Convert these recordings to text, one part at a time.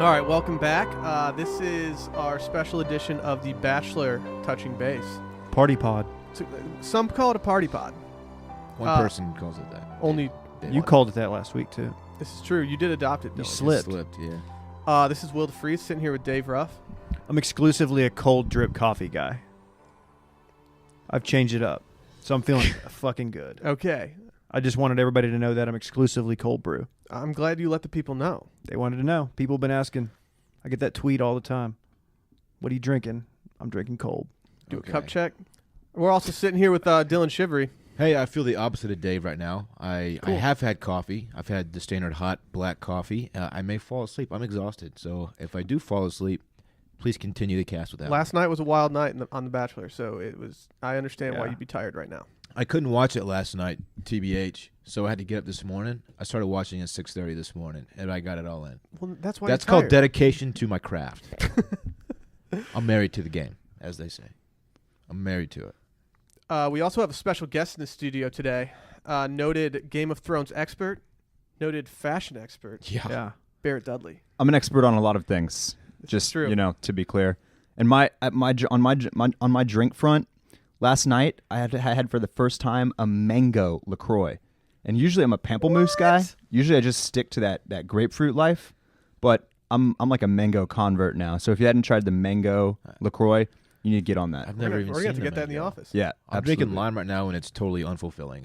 All right, welcome back. This is our special edition of the Bachelor Touching Base. Party pod. Some call it a party pod. One person calls it that. Only You called it that last week, too. This is true. You did adopt it, You Dylan. slipped. Yeah. This is Will DeFreeze sitting here with Dave Ruff. I'm exclusively a cold drip coffee guy. I've changed it up, so I'm feeling fucking good. Okay. I just wanted everybody to know that I'm exclusively cold brew. I'm glad you let the people know. They wanted to know. People have been asking. I get that tweet all the time. What are you drinking? I'm drinking cold. Do a cup check. We're also sitting here with Dylan Shivery. Hey, I feel the opposite of Dave right now. I have had coffee. I've had the standard hot black coffee. I may fall asleep. I'm exhausted. So if I do fall asleep, please continue the cast without. Last night was a wild night on The Bachelor, so it was. I understand why Yeah. you'd be tired right now. I couldn't watch it last night, TBH, so I had to get up this morning. I started watching at 6:30 this morning, and I got it all in. Well, that's why That's you're called tired. dedication to my craft. I'm married to the game, as they say. I'm married to it. We also have a special guest in the studio today. Noted Game of Thrones expert, noted fashion expert, Yeah. Barrett Dudley. I'm an expert on a lot of things. This is Just true. to be clear. And on my drink front, last night I had for the first time a mango LaCroix. And usually I'm a pamplemousse guy. Usually I just stick to that grapefruit life, but I'm like a mango convert now. So if you hadn't tried the mango LaCroix, you need to get on that. I've We're never gonna even have seen to get that in the mango. office. Yeah, I'm absolutely. drinking lime right now, and it's totally unfulfilling.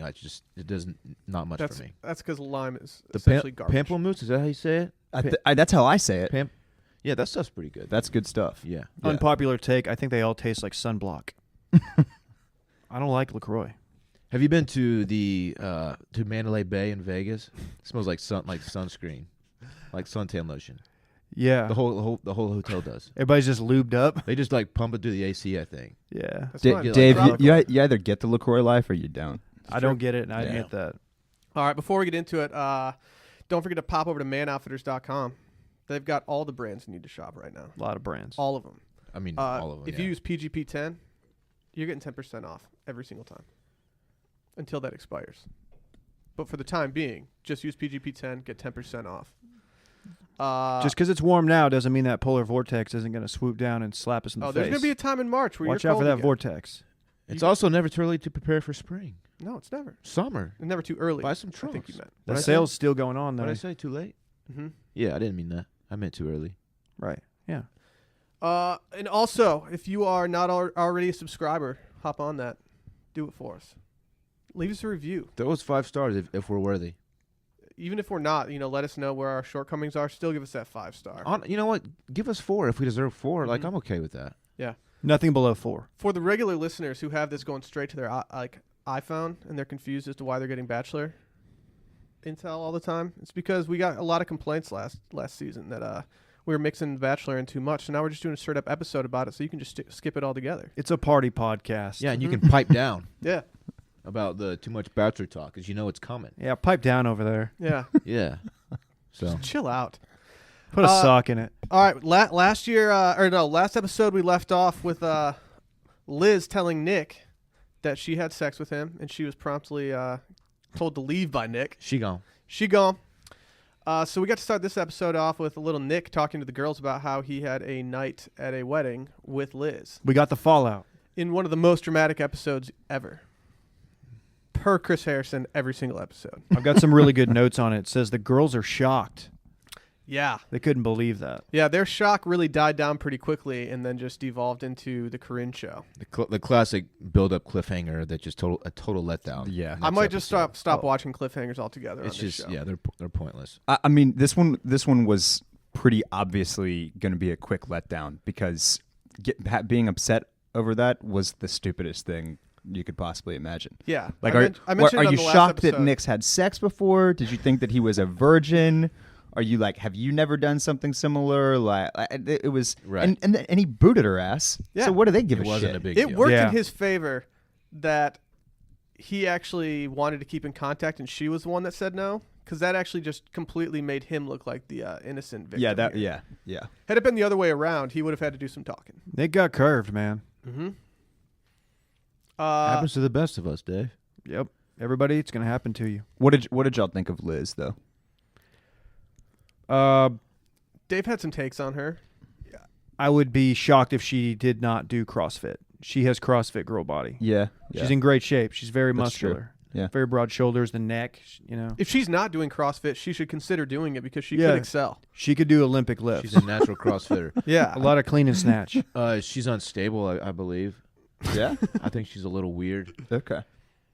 It doesn't not much That's for me. because lime is The essentially garbage. pamplemousse, is that how you say it? That's how I say it. Yeah, that stuff's pretty good. That's good stuff. Yeah. Unpopular take. I think they all taste like sunblock. I don't like LaCroix. Have you been to the to Mandalay Bay in Vegas? It smells like sunscreen, like suntan lotion. Yeah. The whole hotel does. Everybody's just lubed up. They just like pump it through the AC, I think. Yeah. That's fine. Dave, Drop you it. either get the LaCroix life or you don't. I don't get it, and I Yeah. admit that. All right, before we get into it, don't forget to pop over to manoutfitters.com. They've got all the brands you need to shop right now. A lot of brands. All of them. I mean, all of them. If you use PGP10, you're getting 10% off every single time until that expires. But for the time being, just use PGP10, get 10% off. Just because it's warm now doesn't mean that polar vortex isn't going to swoop down and slap us in the face. there's going to be a time in March where Watch you're out for cold that again. vortex. It's also never too early to prepare for spring, No, it's never. summer. It's never too early. Buy some I think trunks. you meant. The What'd I sale's still going on, though. What did I say? Too late? Mm-hmm. Yeah, I didn't mean that. I meant too early. Right. Yeah. And also, if you are not already a subscriber, hop on that. Do it for us. Leave us a review. Throw us 5 stars if we're worthy. Even if we're not, let us know where our shortcomings are. Still give us that 5-star. You know what? Give us 4 if we deserve 4. Like, Mhm. I'm okay with that. Yeah. Nothing below 4. For the regular listeners who have this going straight to their iPhone and they're confused as to why they're getting Bachelor intel all the time, it's because we got a lot of complaints last season that we were mixing Bachelor in too much. So now we're just doing a straight up episode about it, so you can just skip it all together. It's a party podcast. Yeah, and you can pipe down Yeah. about the too much Bachelor talk because you know it's coming. Yeah, pipe down over there. Yeah. Yeah. So Just chill out. Put a sock in it. All right. Last episode we left off with Liz telling Nick that she had sex with him, and she was promptly told to leave by Nick. she gone. She gone. So we got to start this episode off with a little Nick talking to the girls about how he had a night at a wedding with Liz We got the fallout. in one of the most dramatic episodes ever. Per Chris Harrison, every single episode. I've got some really good notes on it. It says the girls are shocked. Yeah. They couldn't believe that. Yeah, their shock really died down pretty quickly and then just devolved into the Corinne show. The classic build-up cliffhanger that just a total letdown. Yeah. I might just episode. stop watching cliffhangers altogether. It's on this just show. they're pointless. I mean, this one was pretty obviously going to be a quick letdown because being upset over that was the stupidest thing you could possibly imagine. Yeah. Like, I mentioned are it on you the last shocked that episode. Nick's had sex before? Did you think that he was a virgin? Are you like, have you never done something similar? Like, it was, Right. and he booted her ass. Yeah. So what do they give It a wasn't shit? a big It deal. worked Yeah. in his favor that he actually wanted to keep in contact and she was the one that said no, because that actually just completely made him look like the innocent victim. here. Yeah. Had it been the other way around, he would have had to do some talking. They got curved, man. Mm-hmm. Happens to the best of us, Dave. Yep. Everybody, it's going to happen to you. What did y'all think of Liz though? Dave, Dave had some takes on her. I would be shocked if she did not do CrossFit. She has CrossFit girl body. Yeah. She's in great shape. She's very That's true. muscular. Yeah. Very broad shoulders, the neck, you know. If she's not doing CrossFit, she should consider doing it because she Yeah. could excel. She could do Olympic lifts. She's a natural CrossFitter. Yeah. A lot of clean and snatch. She's unstable, I believe. Yeah. I think she's a little weird. Okay.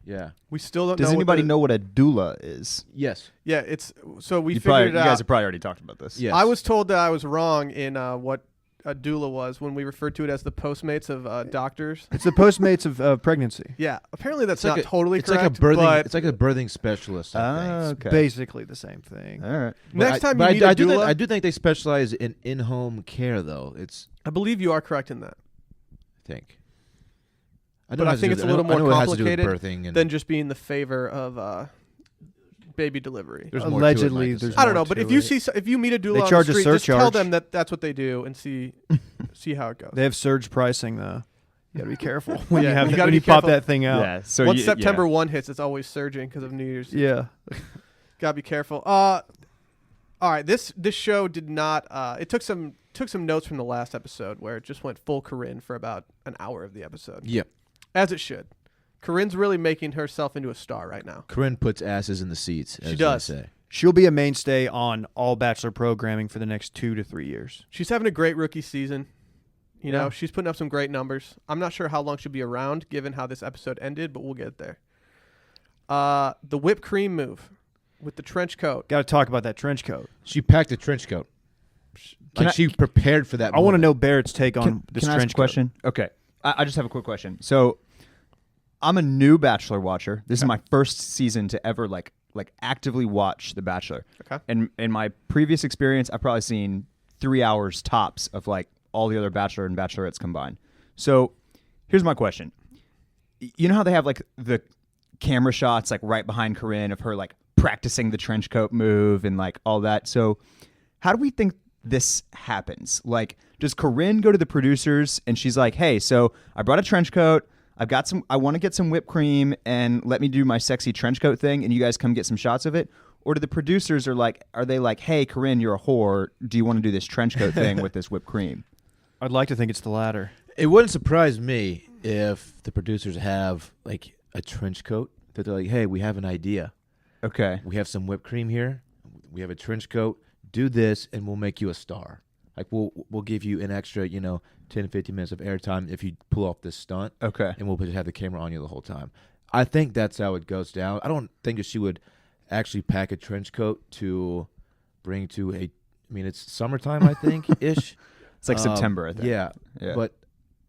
Yeah. We still don't Does know. anybody know what a doula is? Yes. Yeah, it's so we You figured it out. guys have probably already talked about this. Yes. I was told that I was wrong in what a doula was when we referred to it as the Postmates of doctors. It's the Postmates of pregnancy. Yeah, apparently that's It's like not a- totally it's correct. like a birthing. but It's like a birthing specialist. I think. Okay. Basically the same thing. All right. next time but you meet a I do doula, I do think they specialize in in-home care, though. I believe you are correct in that. I think. But I think it's a little more complicated than just being the favor of baby delivery. There's more to it, Allegedly, Mike, there's I don't more know, but to if you it. if you meet a doula They on charge the a street, just tell surcharge. them that that's what they do and see how it goes. They have surge pricing though. You gotta be careful when Yeah, you have you that, gotta when be you pop careful. that thing out. Yeah. So Once you- September 1 hits, it's always surging because of New Year's. Yeah. Gotta be careful. All right, this show did not. It took some notes from the last episode where it just went full Corinne for about an hour of the episode, Yep. as it should. Corinne's really making herself into a star right now. Corinne puts asses in the seats. She as does. They say. She'll be a mainstay on all Bachelor programming for the next 2 to 3 years. She's having a great rookie season. You know, Yeah. she's putting up some great numbers. I'm not sure how long she'll be around given how this episode ended, but we'll get there. The whipped cream move with the trench coat. Got to talk about that trench coat. She packed a trench coat. She prepared for that. I want to moment. know Barrett's take on this Can I ask trench a question? Okay. I just have a quick question. So I'm a new Bachelor watcher. This is my first season to ever like actively watch The Bachelor. Okay. And in my previous experience, I've probably seen 3 hours tops of like all the other Bachelor and Bachelorettes combined. So here's my question. You know how they have like the camera shots like right behind Corinne of her like practicing the trench coat move and like all that. So how do we think this happens? Like, does Corinne go to the producers and she's like, hey, so I brought a trench coat. I want to get some whipped cream and let me do my sexy trench coat thing and you guys come get some shots of it? Or do the producers are they like, hey, Corinne, you're a whore. Do you want to do this trench coat thing with this whipped cream? I'd like to think it's the latter. It wouldn't surprise me if the producers have like a trench coat that they're like, hey, we have an idea. Okay. We have some whipped cream here. We have a trench coat. Do this, and we'll make you a star. Like we'll give you an extra, 10, 15 minutes of airtime if you pull off this stunt. Okay. And we'll just have the camera on you the whole time. I think that's how it goes down. I don't think that she would actually pack a trench coat to bring to it's summertime, I think, ish. It's like September, I think. Yeah. Yeah. But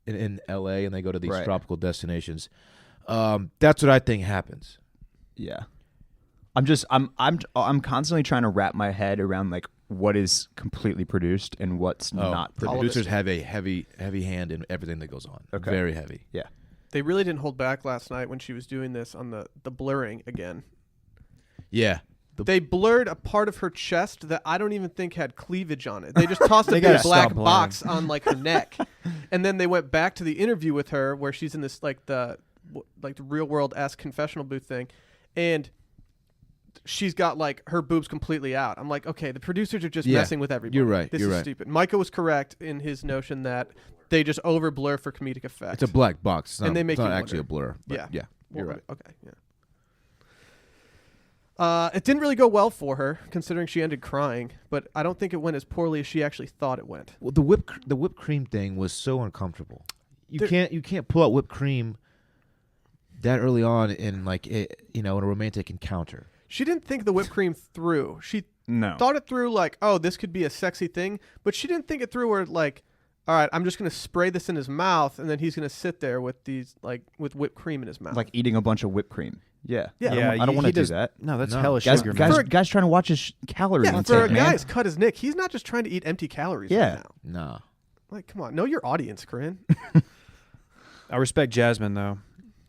in LA and they go to these Right. tropical destinations. That's what I think happens. Yeah. I'm constantly trying to wrap my head around like what is completely produced and what's not The All of produced. producers have a heavy hand in everything that goes on. Okay. Very heavy. Yeah. They really didn't hold back last night when she was doing this on the blurring again. Yeah. They blurred a part of her chest that I don't even think had cleavage on it. They just tossed a They big gotta black stop blurring. box on like her neck, and then they went back to the interview with her where she's in this like the real world esque confessional booth thing, and she's got like her boobs completely out. I'm like, okay, the producers are just Yeah, messing with everybody. you're right, This you're is right. stupid. Micah was correct in his notion that they just over blur for comedic effect. It's a black box. It's And not, they make it's not you actually wonder. a blur. But Yeah. You're right. Okay. Yeah. It didn't really go well for her, considering she ended crying. But I don't think it went as poorly as she actually thought it went. Well, the whipped cream thing was so uncomfortable. You There- can't pull out whipped cream that early on in like in a romantic encounter. She didn't think the whipped cream through. She No. thought it through like, oh, this could be a sexy thing. But she didn't think it through where like, all right, I'm just gonna spray this in his mouth, and then he's gonna sit there with these like with whipped cream in his mouth. Like eating a bunch of whipped cream. Yeah. Yeah. I don't want to do that. No, that's No. hella Guys, sugar, guys, man. guys trying to watch his calorie yeah, intake, for a man. guy's cut his Nick, he's not just trying to eat empty calories Yeah. right now. Nah. Like, come on, know your audience, Corinne. I respect Jasmine though.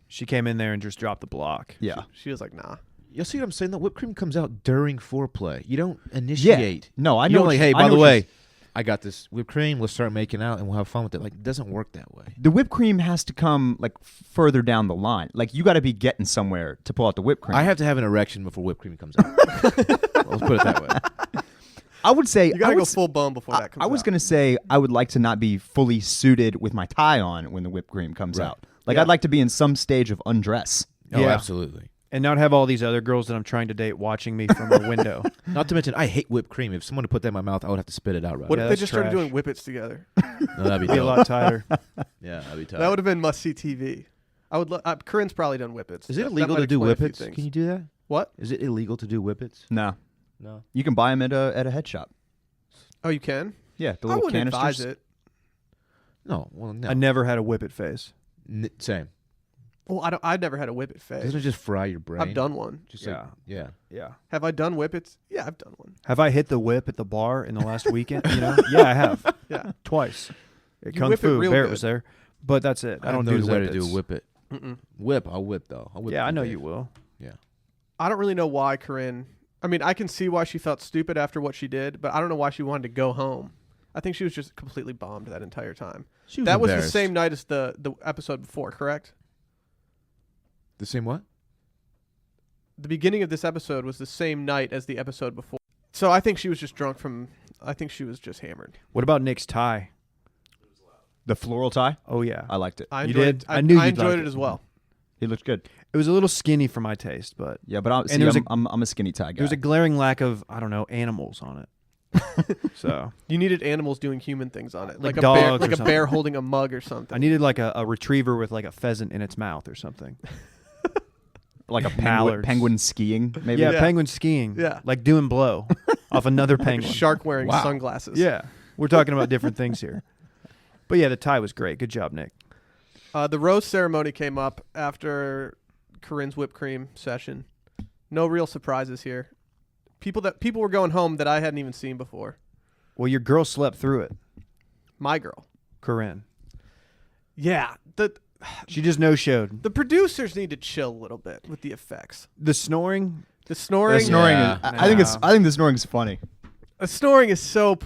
She came in there and just dropped the block. Yeah. She was like, nah. You see what I'm saying? The whipped cream comes out during foreplay. You don't initiate. No, I You know. don't what like, you- hey, I by know the what way, you're- I got this whipped cream. Let's start making out and we'll have fun with it. Like, it doesn't work that way. the whipped cream has to come like further down the line. Like you got to be getting somewhere to pull out the whipped cream. I have to have an erection before whipped cream comes out. Let's put it that way. I would say You gotta I go would full bone before that comes I was out. gonna say I would like to not be fully suited with my tie on when the whipped cream comes Right. out. Like Yeah. I'd like to be in some stage of undress. Oh, Yeah. absolutely. And not have all these other girls that I'm trying to date watching me from a window. Not to mention, I hate whipped cream. If someone put that in my mouth, I would have to spit it out right What away. if Yeah, they that's just started trash. doing whippets together? No, that'd be Be a dope. lot tighter. Yeah, that'd be tough. That would have been must see TV. I would. Corinne's probably done whippets. Is it That illegal might to do explain a few whippets? things. Can you do that? What? Is it illegal to do whippets? No, No. you can buy them at a head shop. Oh, you can. Yeah, the I little wouldn't canisters. advise it. No. Well, no. I never had a whippet phase. Same. Well, I've never had a whippet phase. Doesn't it just fry your brain? I've done one. Just Yeah. like, yeah. Yeah. Have I done whippets? Yeah, I've done one. Have I hit the whip at the bar in the last weekend? Yeah, I have. Yeah. Twice. At You Kung whip it Fu. real Barrett good. was there. But that's it. I don't know do the way to do whippets. whip it. Mm-mm. Whip. I'll whip though. I'll whip. Yeah, with I know Dave. you will. I don't really know why Corinne. I mean, I can see why she felt stupid after what she did, but I don't know why she wanted to go home. I think she was just completely bombed that entire time. She was That was the embarrassed. same night as the episode before, correct? The same what? The beginning of this episode was the same night as the episode before. So I think she was just drunk from. I think she was just hammered. What about Nick's tie? The floral tie. Oh, yeah. I liked it. I You enjoyed did? It. I knew I you'd enjoyed like it it. as well. He looked good. It was a little skinny for my taste, but Yeah, but there was I'm a skinny tie guy. there was a glaring lack of, I don't know, animals on it. So You needed animals doing human things on it, Like a bear, dogs or like a something. bear holding a mug or something. I needed like a retriever with like a pheasant in its mouth or something. like a mallards. penguin skiing, maybe. Yeah, Yeah. penguin skiing. Yeah. Like doing blow off another Like a penguin. shark wearing Wow. sunglasses. Yeah. We're talking about different things here. But yeah, the tie was great. Good job, Nick. The rose ceremony came up after Corinne's whipped cream session. No real surprises here. People were going home that I hadn't even seen before. Well, your girl slept through it, My girl. Corinne. Yeah. She just no-showed. The producers need to chill a little bit with the effects. The snoring, The snoring. The snoring. Yeah. I think it's. I think the snoring is funny. The snoring is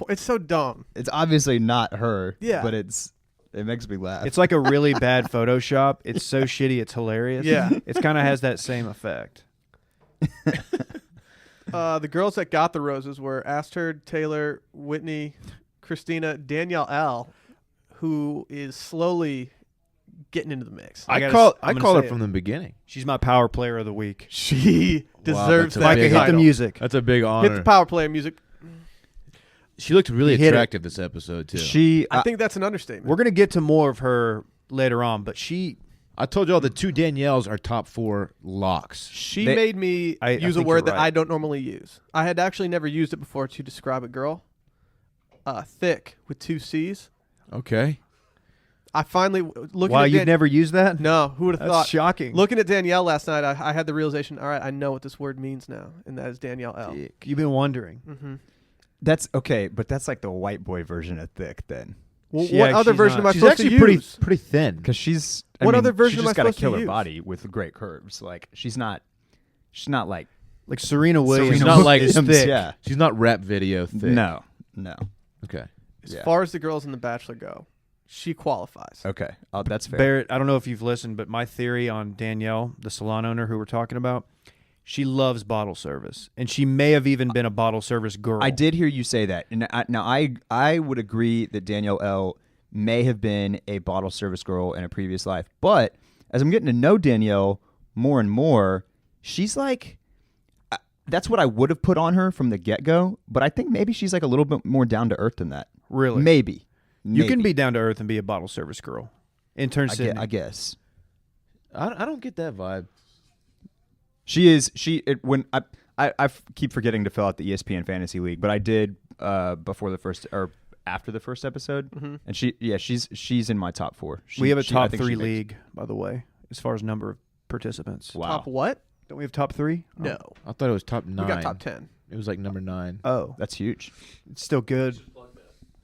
it's so dumb. It's obviously not her. Yeah. But it makes me laugh. it's like a really bad Photoshop. It's so shitty, it's hilarious. Yeah. It kind of has that same effect. The girls that got the roses were Astrid, Taylor, Whitney, Christina, Danielle L, who is slowly getting into the mix. I I gotta call s- I'm I gonna call say it it. from the beginning. She's my power player of the week. She deserves that's a that Micah, hit the title. music. That's a big Hit honor. the power play music. She looked really You hit it. attractive this episode too. she. I think that's an understatement. We're going to get to more of her later on, but she I told y'all the two Danielles are top 4 locks. She They- made me I use a think word you're that right. I don't normally use. I had actually never used it before to describe a girl. Thick with 2 C's. Okay. I finally looking Wow, at you've never used that? No, who would have That's thought? shocking. Looking at Danielle last night, I had the realization. All right, I know what this word means now, and that is Danielle L. You've been wondering. Mm-hmm. That's okay, but that's like the white boy version of thick then, Well, Yeah, what other she's version not. am I She's supposed to actually use? pretty thin. because she's. What other version She's am I just got a supposed to killer use? body with great curves. Like she's not. She's not like. Like Serena Williams. Serena not like is Williams, thick. Yeah. She's not rap video thick. No. Okay. As Yeah. far as the girls in The Bachelor go, she qualifies. Okay. Oh, that's fair. Barrett, I don't know if you've listened, but my theory on Danielle, the salon owner who we're talking about, she loves bottle service, and she may have even been a bottle service girl. I did hear you say that. And I would agree that Danielle L may have been a bottle service girl in a previous life. But as I'm getting to know Danielle more and more, she's like, that's what I would have put on her from the get-go. But I think maybe she's like a little bit more down to earth than that. Really. Maybe. You can be down to earth and be a bottle service girl. Intern Sydney. I guess. I don't get that vibe. She is. When I keep forgetting to fill out the ESPN Fantasy League, but I did before the first or after the first episode, Mhm. and she's in my top 4. We have a I top think 3 she makes- league, by the way, as far as number of participants. Wow, Top what? Don't we have top 3? No, I thought it was top 9. we got top 10. It was like number 9. Oh, that's huge. it's still good.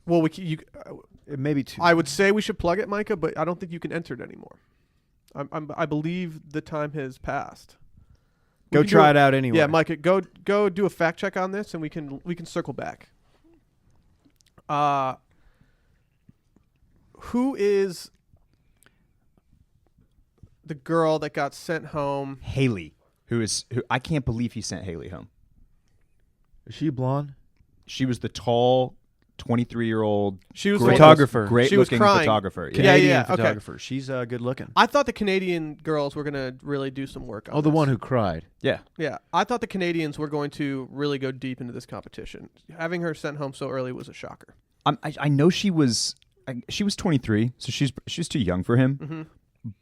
Well, It may be 2. I would say we should plug it, Micah, but I don't think you can enter it anymore. I believe the time has passed. We Go can do try a- it out anyway. Yeah, Micah, go do a fact check on this, and we can circle back. Who is the girl that got sent home? Haley, who I can't believe he sent Haley home. Is she blonde? She was the tall 23-year-old She was great photographer. Great She was looking crying. photographer. Yeah. Canadian yeah, okay. photographer. She's good looking. I thought the Canadian girls were gonna really do some work on Oh, the this. one who cried. Yeah. Yeah, I thought the Canadians were going to really go deep into this competition. Having her sent home so early was a shocker. I know she was 23, so she's too young for him. Mm-hmm.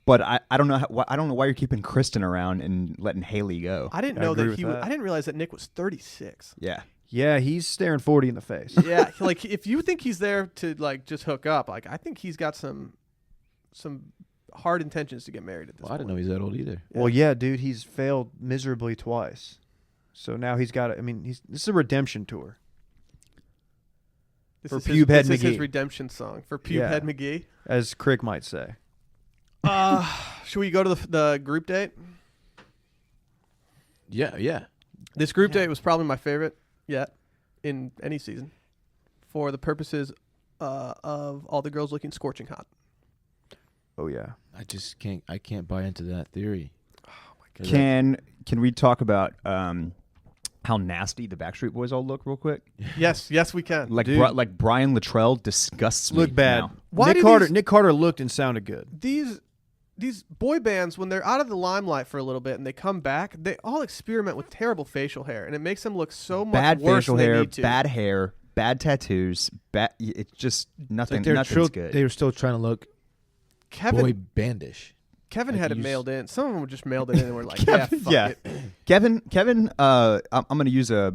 But I don't know I don't know why you're keeping Kristen around and letting Haley go. I didn't I know agree that with he. that. I didn't realize that Nick was 36. Yeah. Yeah, he's staring 40 in the face. Yeah, like if you think he's there to like just hook up, like I think he's got some hard intentions to get married at this Well, I point. didn't know he's that old either. Well, yeah, dude, he's failed miserably twice. So now he's got this is a redemption tour. This for is Pubehead this is his McGee. redemption song for Yeah. Pubehead McGee. As Crick might say. Should we go to the group date? Yeah. This group date was probably my favorite yet in any season, for the purposes of all the girls looking scorching hot. Oh, yeah. I can't buy into that theory. Can we talk about how nasty the Backstreet Boys all look real quick? Yes, we can. Like Dude. like Brian Luttrell disgusts me Look bad. now. Why do Nick Carter looked and sounded good. These boy bands, when they're out of the limelight for a little bit and they come back, they all experiment with terrible facial hair, and it makes them look so much Bad worse facial than they hair, need to. bad hair, bad tattoos, it's just nothing. Nothing's good. They were still trying to look boy bandish. Kevin like had it you mailed in. Some of them just mailed it in and were like, yeah, fuck it. Kevin, I'm going to use a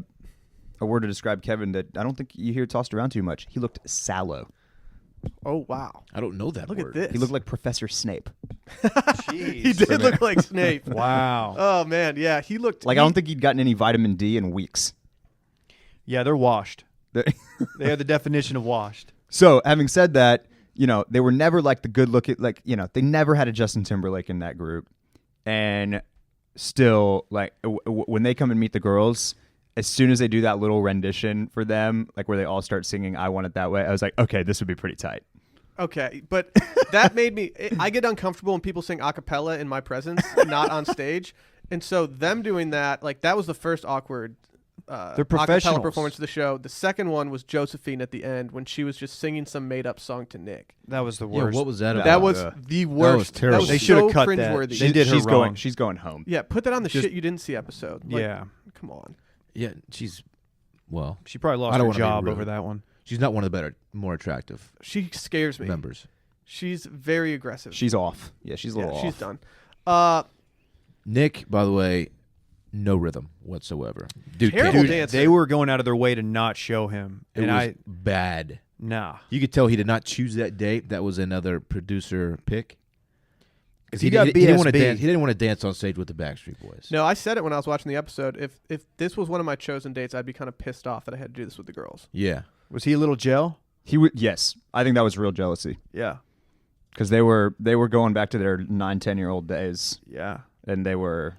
word to describe Kevin that I don't think you hear tossed around too much. He looked sallow. Oh, wow. I don't know that Look word. at this. He looked like Professor Snape. He did look like Snape. Wow. Oh, man. Yeah, he looked Like I don't think he'd gotten any vitamin D in weeks. Yeah, they're washed. They are the definition of washed. So, having said that, they were never like the good looking, like, they never had a Justin Timberlake in that group. And still, like, when they come and meet the girls, as soon as they do that little rendition for them, like where they all start singing I Want It That Way, I was like, okay, this would be pretty tight. Okay, but that made me... I get uncomfortable when people sing a cappella in my presence, not on stage. And so them doing that, like, that was the first awkward They're a cappella professionals. performance of the show. The second one was Josephine at the end when she was just singing some made-up song to Nick. That was the Yeah, worst. what was that about? That was yeah. the worst. terrible. That They was should have so cut that. cringeworthy. They did her wrong. She's going home. Yeah, put that on the Just- shit you didn't see episode. Like, Yeah. come on. Yeah, well, She probably I lost don't her wanna be job rude. over that one. she's not one of the better, more attractive She scares me. members. She's very aggressive. She's off. Yeah, she's a little she's off. done. Nick, by the way, no rhythm whatsoever. Dude, Terrible can't- dancer. They were going out of their way to not show him. It And was bad. nah. You could tell he did not choose that date. That was another producer pick. Because He got didn't want to BSB. dance. He didn't want to dance on stage with the Backstreet Boys. No, I said it when I was watching the episode. If this was one of my chosen dates, I'd be kind of pissed off that I had to do this with the girls. Yeah. Was he a little gel? He would. Yes, I think that was real jealousy Yeah. because they were going back to their 9-10-year-old days, Yeah. and they were,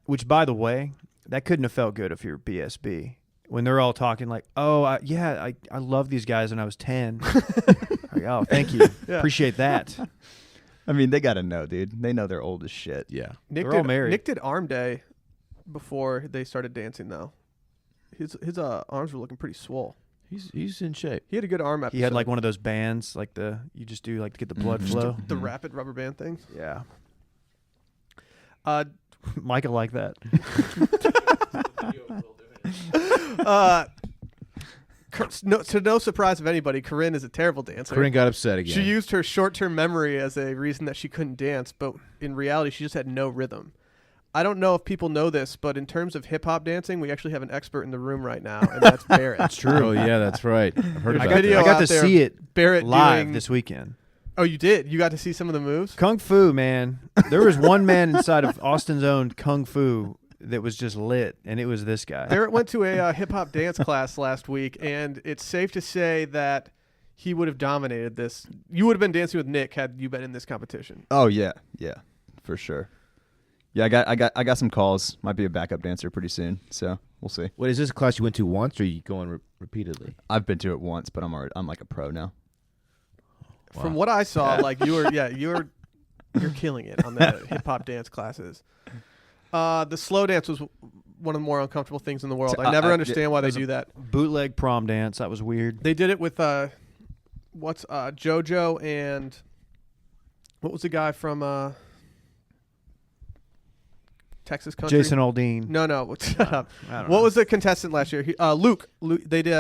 Which, by the way, that couldn't have felt good if you're BSB. When they're all talking like, oh, I love these guys when I was 10. Like, oh, thank you. Yeah. Appreciate that. I mean, they got to know, dude. They know they're old as shit. Yeah. Nick They're all married. Nick did arm day before they started dancing, though. His arms were looking pretty swole. He's in shape. He had a good arm episode. He had like one of those bands, like you just do like to get the blood Mhm. flow. the rapid rubber band things. Yeah. Uh, Michael like that. to no surprise of anybody, Corinne is a terrible dancer. Corinne got upset again. She used her short-term memory as a reason that she couldn't dance, but in reality, she just had no rhythm. I don't know if people know this, but in terms of hip-hop dancing, we actually have an expert in the room right now, and that's Barrett. That's Oh yeah, that's right. I've heard There's about a video I got out to there see it Barrett live doing, this weekend. Oh, you did? You got to see some of the moves? Kung Fu, man. There was one man inside of Austin's own Kung Fu that was just lit, and it was this guy. Barrett went to a hip-hop dance class last week, and it's safe to say that he would have dominated this. You would have been dancing with Nick had you been in this competition. Oh yeah, for sure. Yeah, I got some calls. Might be a backup dancer pretty soon, so we'll see. What is this a class you went to once, or are you going repeatedly? I've been to it once, but I'm like a pro now. Wow. From what I saw, like you're killing it on the hip hop dance classes. The slow dance was one of the more uncomfortable things in the world. I never understand why they do that. Bootleg prom dance. That was weird. They did it with JoJo and what was the guy from Texas Country? Jason Aldean. No. Shut up. I don't What know. was the contestant last year? Luke. They did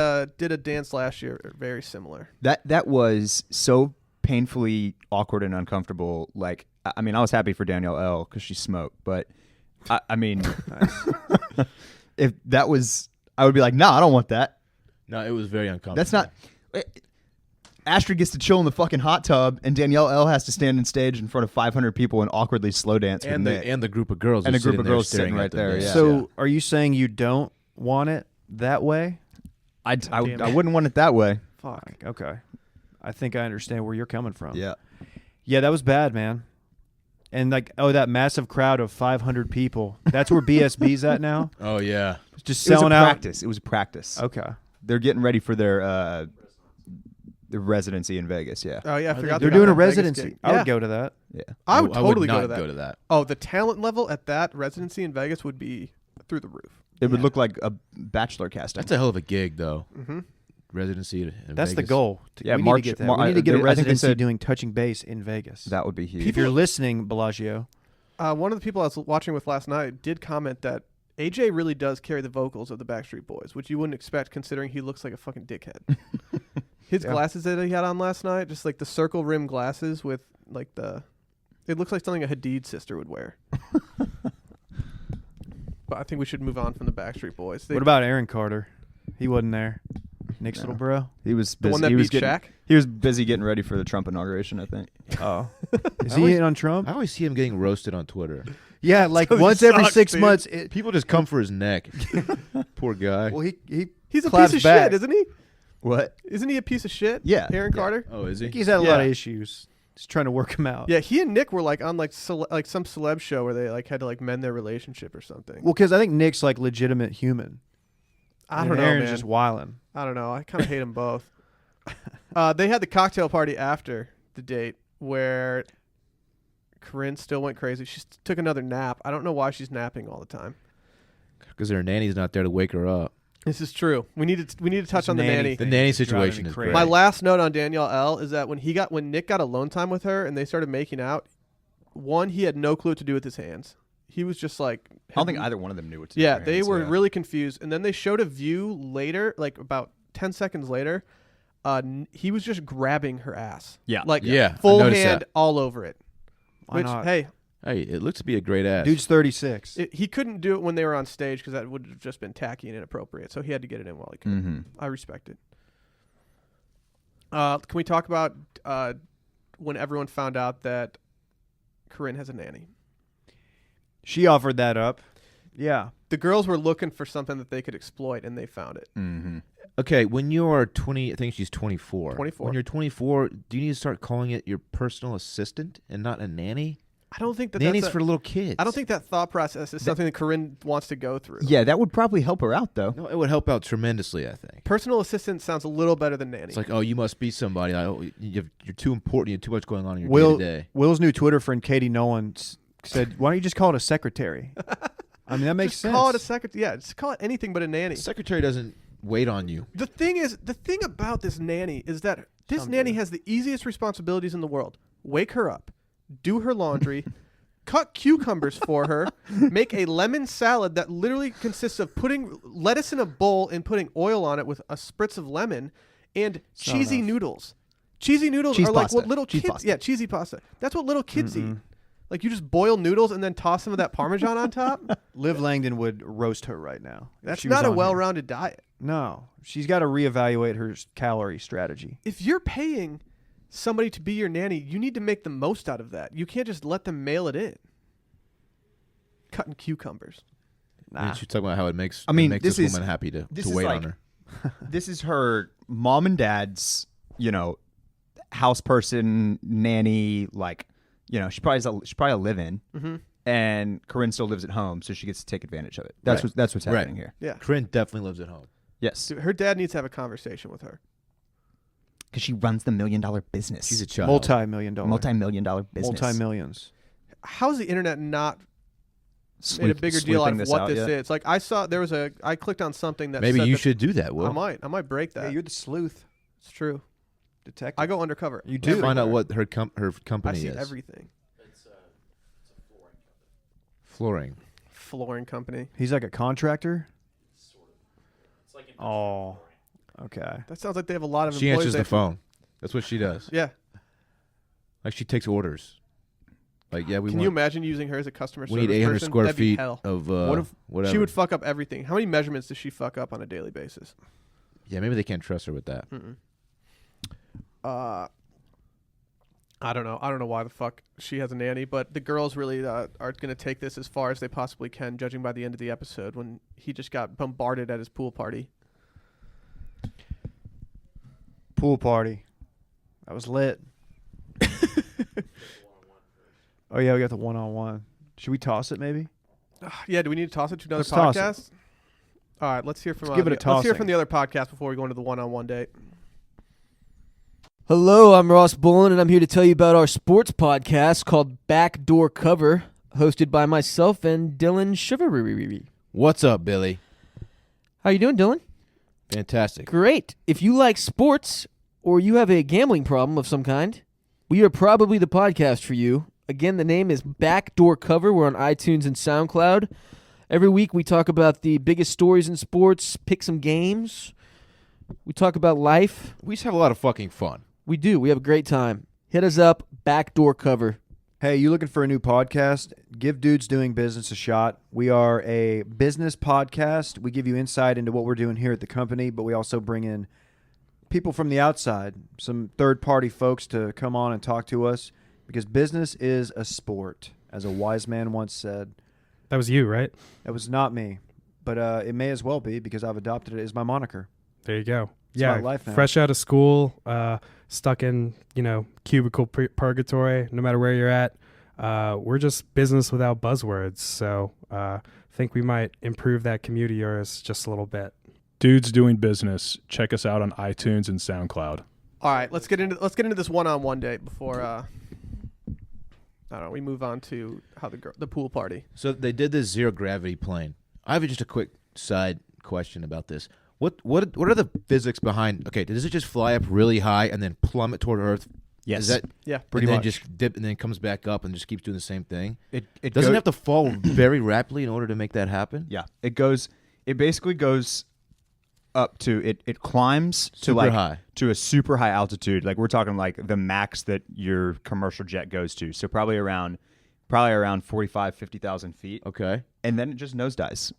a dance last year, very similar. That was so painfully awkward and uncomfortable. Like, I mean, I was happy for Danielle L because she smoked, but I mean, if that was, I would be like, no, I don't want that. No, it was very uncomfortable. That's not. Astrid gets to chill in the fucking hot tub, and Danielle L has to stand on stage in front of 500 people and awkwardly slow dance with Nick. And the group of girls And are a group sitting of there girls staring sitting at right them. there, yeah. So are you saying you don't want it that way? I Damn it. wouldn't want it that way. Fuck. Okay. I think I understand where you're coming from. Yeah. Yeah, that was bad, man. And like, that massive crowd of 500 people. That's where BSB's at now. Oh yeah. Just It was a selling out. practice. It was a practice. Okay. They're getting ready for their residency in Vegas. Yeah. Oh yeah, I forgot They're they got doing a that Vegas residency. gig. I Yeah. would go to that. Yeah. I would totally not go to that. that. Oh, the talent level at that residency in Vegas would be through the roof. It would look like a Bachelor casting. That's a hell of a gig, though. Mm-hmm. Residency in That's the Vegas. goal. Yeah, we March- need to get that. Mar- we need to get a I think they residency said- doing touching base in Vegas. That would be huge. If you're listening, Bellagio. One of the people I was watching with last night did comment that AJ really does carry the vocals of the Backstreet Boys, which you wouldn't expect considering he looks like a fucking dickhead. His Yeah. glasses that he had on last night, just like the circle rim glasses with like it looks like something a Hadid sister would wear. But I think we should move on from the Backstreet Boys. What about Aaron Carter? He wasn't there. Nick's No. little bro. He was the busy. one that he was beat getting, Shaq? He was busy getting ready for the Trump inauguration, I think. Oh. Is I he always- in on Trump? I always see him getting roasted on Twitter. Yeah, like So he once every sucks, 6 dude. months. People just come for his neck. Poor guy. Well, he He's a claps piece of back. shit, isn't he? What? Isn't he a piece of shit? Yeah. Aaron Yeah. Carter? Oh, is I he? think he's had a lot of Yeah. issues. Just trying to work him out. Yeah, he and Nick were like on like some celeb show where they like had to like mend their relationship or something. Well, because I think Nick's like legitimate human. I And don't know, Aaron's man. just wilding. I don't know. I kind of hate them both. They had the cocktail party after the date where Corinne still went crazy. She took another nap. I don't know why she's napping all the time. Because her nanny's not there to wake her up. This is true. We need to touch This on the nanny nanny. The thing nanny is driving situation me is crazy. great. My last note on Danielle L is that when Nick got alone time with her and they started making out, one, he had no clue what to do with his hands. He was just like, I don't think either one of them knew what to do. yeah, with their they hands, were yeah. really confused. And then they showed a view later, like about 10 seconds later. He was just grabbing her ass. Yeah. Like Yeah, I full noticed hand that. all over it. Why Which, not? hey, Hey, it looks to be a great ass. Dude's 36. he couldn't do it when they were on stage because that would have just been tacky and inappropriate. So he had to get it in while he could. Mm-hmm. I respect it. Can we talk about when everyone found out that Corinne has a nanny? She offered that up. Yeah. The girls were looking for something that they could exploit, and they found it. Mm-hmm. Okay, when you're 20, I think she's 24. 24. When you're 24, do you need to start calling it your personal assistant and not a nanny? I don't think that Nanny's that's for little kids. I don't think that thought process is something that Corinne wants to go through. Yeah, that would probably help her out, though. No, it would help out tremendously, I think. Personal assistant sounds a little better than nanny. It's like, oh, you must be somebody. Like, oh, you're too important. You have too much going on in your Will day-to-day. Will's new Twitter friend Katie Nolan said, "Why don't you just call it a secretary?" I mean, that makes just sense. call it a secretary. Yeah, just call it anything but a nanny. Secretary doesn't wait on you. The thing about this nanny is that this Some nanny do. has the easiest responsibilities in the world. Wake her up, do her laundry, cut cucumbers for her, make a lemon salad that literally consists of putting lettuce in a bowl and putting oil on it with a spritz of lemon, and not cheesy enough. noodles. Cheesy noodles Cheese are like pasta. what little Cheese kids. pasta. Yeah, cheesy pasta. That's what little kids eat. Mm-mm. Like you just boil noodles and then toss some of that Parmesan on top. Liv Langdon would roast her right now. if That's she was not a on here. well-rounded diet. No, she's got to reevaluate her calorie strategy. If you're paying somebody to be your nanny, you need to make the most out of that. You can't just let them mail it in. Cutting cucumbers. Nah. She's talking about how it makes, I mean, it makes this this is- woman happy to this is wait like- on her. This is her mom and dad's, house person, nanny, like, she probably a live-in, Mm-hmm. and Corinne still lives at home, so she gets to take advantage of it. That's Right. what's Right. happening here. Yeah. Corinne definitely lives at home. Yes, Dude, her dad needs to have a conversation with her. because she runs the $1 million business. She's a child. Multi-million dollar. multi-million dollar business. Multi-millions. How's the internet not made a bigger deal out of this what out this yet? is. Like I clicked on something that Maybe said you that- should do that, Will. I might break that. Yeah, you're the sleuth It's true. detective. I go undercover. You do. Find out everywhere. what her company I see is. everything. Flooring. Flooring company. He's like a contractor. Oh, okay. That sounds like they have a lot of She employees. answers the phone. That's what she does. Yeah. Like she takes orders. Like we Can you imagine using her as a customer we service need 800 person? square That'd be feet hell. of What if whatever. She would fuck up everything. How many measurements does she fuck up on a daily basis? Yeah, maybe they can't trust her with that. I don't know. I don't know why the fuck she has a nanny, but the girls really are going to take this as far as they possibly can, judging by the end of the episode when he just got bombarded at his pool party. Pool party. That was lit. Oh yeah, we got the one-on-one. Should we toss it maybe? Yeah, do we need to toss it to another Let's toss it. podcast? All right, let's hear from Let's give it a let's hear tossing. from the other podcast before we go into the one-on-one date. Hello, I'm Ross Bullen, and I'm here to tell you about our sports podcast called Backdoor Cover, hosted by myself and Dylan Chivalry. What's up, Billy? How you doing, Dylan? Fantastic. Great. If you like sports or you have a gambling problem of some kind, we are probably the podcast for you. Again, the name is Backdoor Cover. We're on iTunes and SoundCloud. Every week we talk about the biggest stories in sports, pick some games. We talk about life. We just have a lot of fucking fun. We do. We have a great time. Hit us up, Backdoor Cover. Hey, you looking for a new podcast? Give Dudes Doing Business a shot. We are a business podcast. We give you insight into what we're doing here at the company, but we also bring in people from the outside, some third-party folks to come on and talk to us, because business is a sport, as a wise man once said. That was you, right? That was not me, but it may as well be because I've adopted it as my moniker. There you go. It's yeah, my life now. fresh out of school, stuck in, cubicle purgatory, no matter where you're at. We're just business without buzzwords. So I think we might improve that commute of yours just a little bit. Dudes Doing Business. Check us out on iTunes and SoundCloud. All right, let's get into this one-on-one date before I don't know, we move on to how the pool party. So they did this zero gravity plane. I have just a quick side question about this. What are the physics behind? Okay, does it just fly up really high and then plummet toward Earth? Yes. Is that Yeah. Pretty and then much. just dip and then comes back up and just keeps doing the same thing? It Doesn't go- have to fall very rapidly in order to make that happen. Yeah, it basically goes up to it climbs to Super high. to a super high altitude. Like we're talking like the max that your commercial jet goes to. So probably around 45, 50,000 feet. Okay, And then it just nosedives.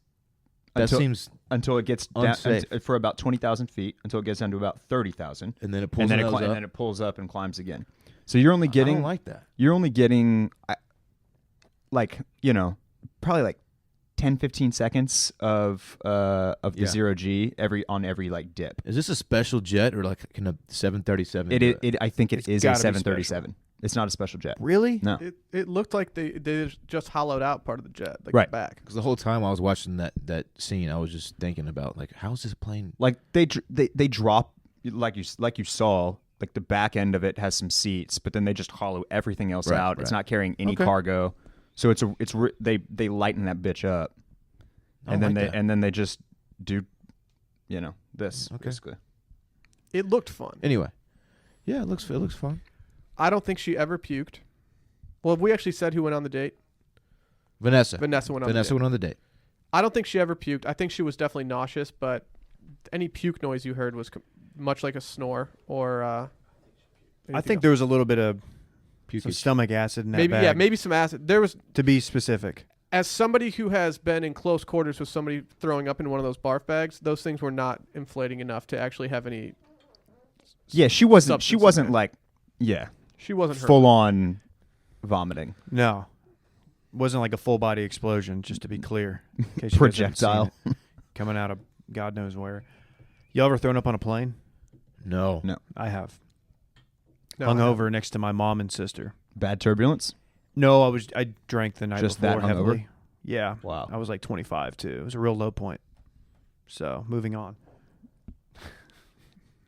that seems. Until it gets down unsafe. for about 20,000 feet, until it gets down to about 30,000. And then it pulls And then the nose up. and then it pulls up and climbs again. So you're only I getting don't like that. probably like 10, 15 seconds of the Yeah. 0G on every like dip. Is this a special jet or like can a 737? It do it? I think it is a gotta be 737. It's not a special jet. Really? No. It looked like they just hollowed out part of the jet, like Right. the back. Because the whole time I was watching that scene, I was just thinking about like, how is this plane? Like they drop like you saw, like the back end of it has some seats, but then they just hollow everything else Right, out. It's right. not carrying any Okay. cargo. So they lighten that bitch up. I And don't then like that. and then they just do this Okay. basically. It looked fun. Anyway, yeah, it looks fun. I don't think she ever puked. Well, have we actually said who went on the date? Vanessa Vanessa went on the went date. on the date. I don't think she ever puked. I think she was definitely nauseous, but any puke noise you heard was much like a snore or I anything think else. there was a little bit of some Pukage. stomach acid in that maybe bag, maybe some acid. There was, to be specific. as somebody who has been in close quarters with somebody throwing up in one of those barf bags, those things were not inflating enough to actually have any. Yeah, she wasn't Substance in there. like She wasn't hurt. full on vomiting. No. Wasn't like a full body explosion, just to be clear. In case you guys haven't seen Projectile. it. Coming out of God knows where. You ever thrown up on a plane? No. I have. No, Hung I haven't. over next to my mom and sister. Bad turbulence. No, I drank the night Just before that hungover? heavily. Yeah. Wow. I was like 25 too. It was a real low point. So, moving on.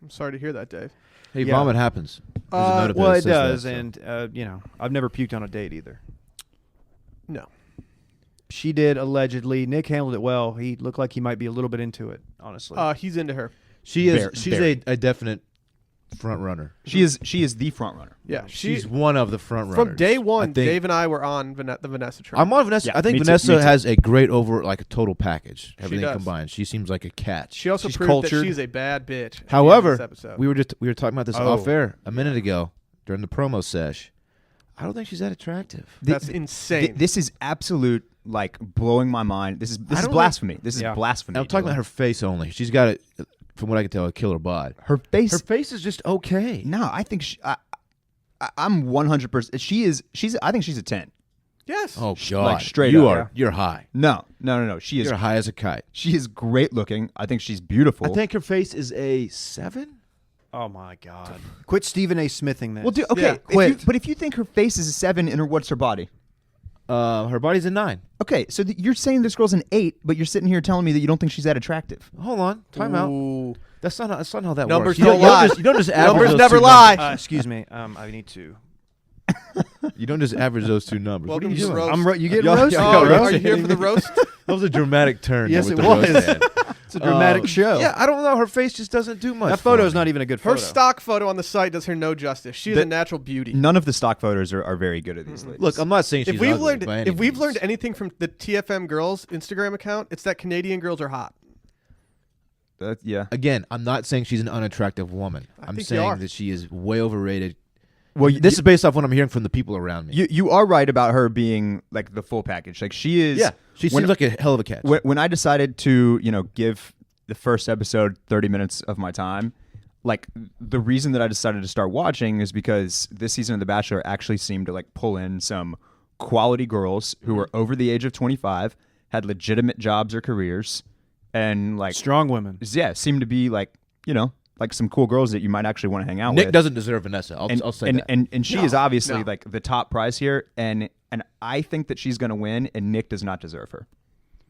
I'm sorry to hear that, Dave. Hey, Yeah. vomit happens. There's a note up there Well, that it says does, that, so. and I've never puked on a date either. No. she did allegedly. Nick handled it well. He looked like he might be a little bit into it, honestly. He's into her. She's Very. a definite front runner. She is the front runner. Yeah, She's one of the front runners. from day one. I think- Dave and I were on the Vanessa train. I'm on Vanessa. Yeah, I think me too, Vanessa me too. has a great a total package. She Everything does. combined. She seems like a catch. She also She's proved cultured. that she's a bad bitch. at the end of However, this episode. we were talking about this Oh. off air a minute ago during the promo sesh. I don't think she's that attractive. that's insane. This is absolute like blowing my mind. This is I don't blasphemy. This is Yeah. blasphemy. I'm talking about her face only. She's got it, from what I can tell, a killer bod. Her face. Her face is just okay. No, I think I'm 100%. I think she's a 10. yes. Oh Sh- God, like, straight you up. are. You're high. No. She is. You're high as a kite. She is great looking. I think she's beautiful. I think her face is a 7. oh my God! Quit Stephen A. Smithing this. Well, dude, okay. Yeah, quit. But if you think her face is a 7 and what's her body? Her body's a 9. Okay, so you're saying this girl's an 8, but you're sitting here telling me that you don't think she's that attractive. Hold on, time out. Ooh. That's not how that Numbers works. You don't don't lie. you don't just average Numbers those never two lie. Excuse me. I need to. You don't just average those two numbers. What are Welcome you to the doing? roast. You getting Y'all- roasted? y'all- Oh, y'all are you here for the roast? That was a dramatic turn. Yes, with it the roast was. ad. It's a dramatic show. Yeah, I don't know. Her face just doesn't do much. That for photo's me. not even a good Her photo. stock photo on the site does her no justice. She is a natural beauty. None of the stock photos are very good at these ladies. Look, I'm not saying she's If we've ugly learned by any means. anything from the TFM girls Instagram account, it's that Canadian girls are hot. Yeah. Again, I'm not saying she's an unattractive woman. I'm think you are. saying that she is way overrated. Well, This is based off what I'm hearing from the people around me. you are right about her being like the full package. Like she is. Yeah, she when- seems like a hell of a catch. When I decided to, give the first episode 30 minutes of my time, like the reason that I decided to start watching is because this season of The Bachelor actually seemed to like pull in some quality girls who were over the age of 25, had legitimate jobs or careers, and like Strong women. seemed to be like like some cool girls that you might actually want to hang out Nick with. doesn't deserve Vanessa. I'll say that. And she is obviously no. like the top prize here, and I think that she's going to win, and Nick does not deserve her.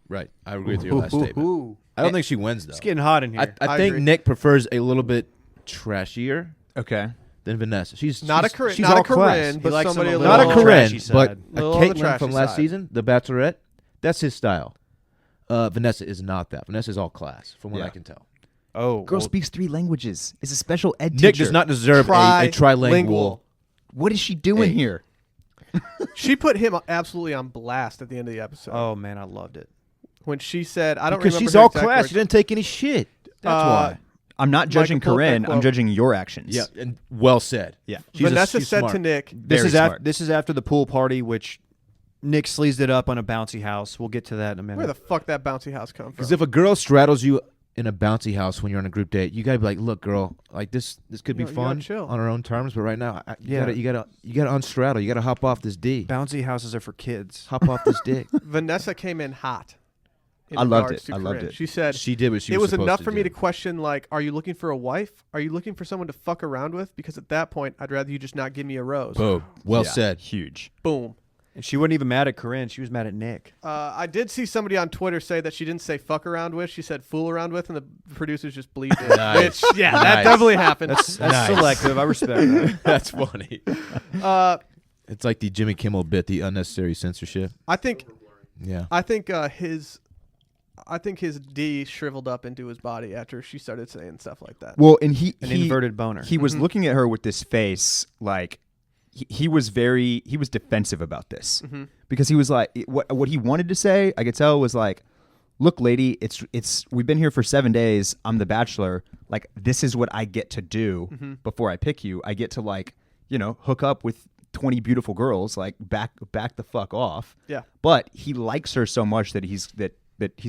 Right, I agree with your last statement. I don't think she wins though. It's getting hot in here. I I think agree. Nick prefers a little bit trashier Okay. than Vanessa. She's Not a she's- Corinne, she's not a all class. Corinne, He but likes somebody a them a little Not a little Corinne, trashy but side. a Little on the Caitlyn trashy from last side. season, The Bachelorette. That's his style. Vanessa is not that. Vanessa is all class, from what Yeah. I can tell. Oh, Girl well, speaks 3 languages. Is a special ed Nick teacher. does not deserve a trilingual. What is she doing Hey. here? She put him absolutely on blast at the end of the episode oh man, I loved it. when she said, "I don't Because remember she's her all exact class. words. She didn't take any shit. That's why. I'm not judging Michael, pull up that Corinne. I'm quote. judging your actions. Yeah, and well said. Yeah. Vanessa she's said smart. to Nick, This Very is smart. this is after the pool party, which Nick sleazed it up on a bouncy house. We'll get to that in a minute. "Where the fuck that bouncy house come from?" Because if a girl straddles you in a bouncy house when you're on a group date, you gotta be like, "Look, girl, like this could be You gotta fun chill. on our own terms, but right now, Yeah. you gotta unstraddle. You gotta hop off this D. Bouncy houses are for kids. Hop off this dick." Vanessa came in hot. in I loved regards it. to I loved Corinne. it. She said, She did what she it was supposed enough to for me do. to question, like, are you looking for a wife? Are you looking for someone to fuck around with? Because at that point, I'd rather you just not give me a rose. Boom. Well Yeah. said. Huge. Boom. And she wasn't even mad at Corinne. She was mad at Nick. I did see somebody on Twitter say that she didn't say fuck around with. She said fool around with, and the producers just bleeped it. Nice. Which, yeah, that Nice. definitely happened. That's Nice. selective. I respect that. That's funny. Uh, It's like the Jimmy Kimmel bit, the unnecessary censorship. I think Yeah. his D shriveled up into his body after she started saying stuff like that. Well, and he An inverted boner. he was Mhm. looking at her with this face like he was defensive about this Mhm. because he was like what he wanted to say, I could tell, was like, look, lady, it's we've been here for 7 days. I'm the Bachelor. Like, this is what I get to do Mhm. before I pick you. I get to, like, hook up with 20 beautiful girls. Like, back the fuck off. Yeah. But he likes her so much that he's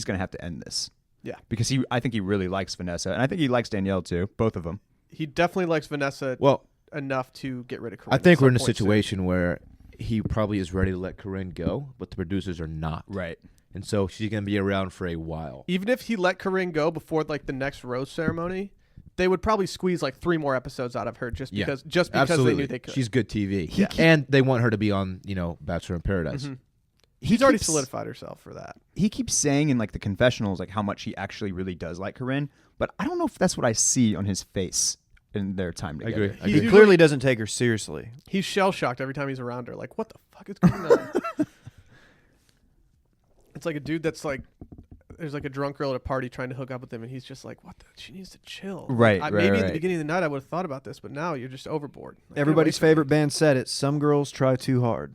gonna have to end this. Yeah. Because I think he really likes Vanessa, and I think he likes Danielle too. Both of them. He definitely likes Vanessa Well, enough to get rid of Corinne. I think at we're some in a point soon. situation where he probably is ready to let Corinne go, but the producers are not. Right. And so she's going to be around for a while. Even if he let Corinne go before like the next rose ceremony, they would probably squeeze like 3 more episodes out of her just Yeah. because Absolutely. they knew they could. She's good TV. Yeah. And they want her to be on, Bachelor in Paradise. Mhm. He He's already keeps- solidified herself for that. He keeps saying in like the confessionals like how much he actually really does like Corinne, but I don't know if that's what I see on his face in their time I together. agree. I He He agree. clearly doesn't take her seriously. He's shell shocked every time he's around her. Like, what the fuck is going on? It's like a dude that's like, there's like a drunk girl at a party trying to hook up with him, and he's just like, "What? She needs to chill." Right, Maybe at right. the beginning of the night I would have thought about this, but now you're just overboard. Like, get Everybody's away from me. favorite band said it. Some girls try too hard.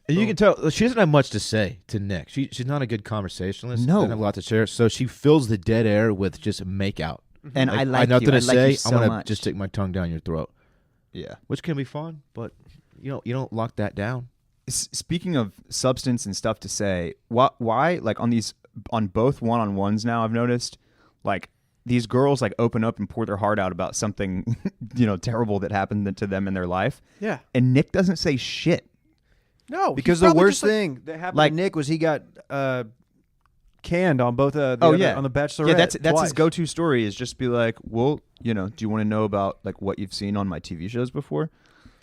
And you can tell she doesn't have much to say to Nick. She's not a good conversationalist. No. Doesn't have a lot to share. So she fills the dead air with just make out. And I like nothing you. to I like say. you so I'm gonna much. just stick my tongue down your throat, Yeah. which can be fun, but you don't lock that down. Speaking of substance and stuff to say, why like on both one-on-ones now I've noticed like these girls like open up and pour their heart out about something terrible that happened to them in their life. Yeah. And Nick doesn't say shit. No, Because he's the probably worst just like- thing that happened like- to Nick was he got canned on both on the Bachelor. Yeah, that's his go-to story is just be like, well, do you want to know about like what you've seen on my TV shows before?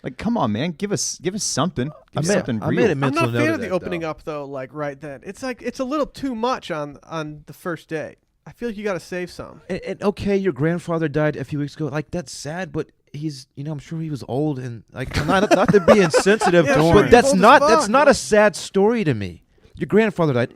Like, come on, man, give us something. Give us something I real. made a I'm mental not a note fan of of the that, opening though. up though. Like right then, it's like it's a little too much on the first day. I feel like you got to save some. And okay, your grandfather died a few weeks ago. Like that's sad, but he's I'm sure he was old and like not to be insensitive, Yeah, sure, but he's that's old as not fuck. a sad story to me. Your grandfather died.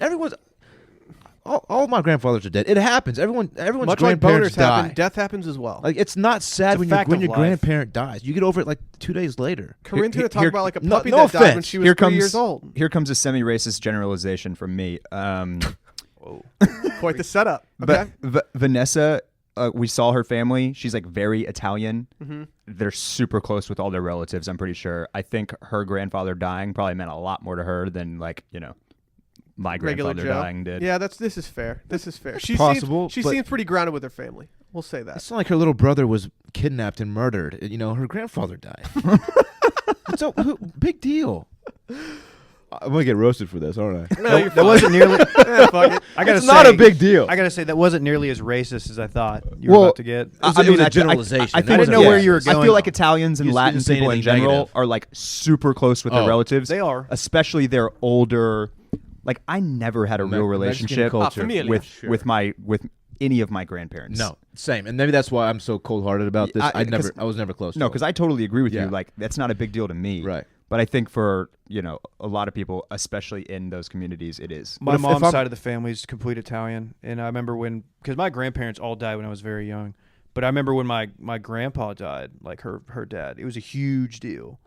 All my grandfathers are dead. It happens. Everyone's Much like grandparents boners die. happen, death happens as well. Like it's not sad It's a when fact your of life. grandparent dies. You get over it like 2 days later. Corinne's here- gonna talk here- about like a no- puppy no that died when offense. she was Here 3 comes years old. Here comes a semi-racist generalization from me. Quite the setup. Okay. But Vanessa, we saw her family. She's like very Italian. Mm-hmm. They're super close with all their relatives. I'm pretty sure. I think her grandfather dying probably meant a lot more to her than like my Regular grandfather Joe. dying did. Yeah, this is fair. This is fair. She possible, She but- seems pretty grounded with her family. We'll say that. It's not like her little brother was kidnapped and murdered. Her grandfather died. So big deal. I'm gonna get roasted for this, aren't I? No, you're That wasn't nearly. fuck it. I gotta It's say, not a big deal. I gotta say that wasn't nearly as racist as I thought you were Well, about to get. It was a generalization. I That didn't wasn't know where racist. you were going. I feel like You Italians and just Latin didn't say people in anything general negative. are like super close with their Oh, relatives. They are. Especially their older. Like I never had a real Mexican relationship culture. familia. with Sure. with any of my grandparents. No, same, and maybe that's why I'm so cold-hearted about this. I- I was never close. No, to because I totally agree with Yeah. you. Like that's not a big deal to me. Right. But I think for a lot of people, especially in those communities, it is. My But if mom's I'm- side of the family is complete Italian, and I remember because my grandparents all died when I was very young, but I remember when my grandpa died, like her dad, it was a huge deal.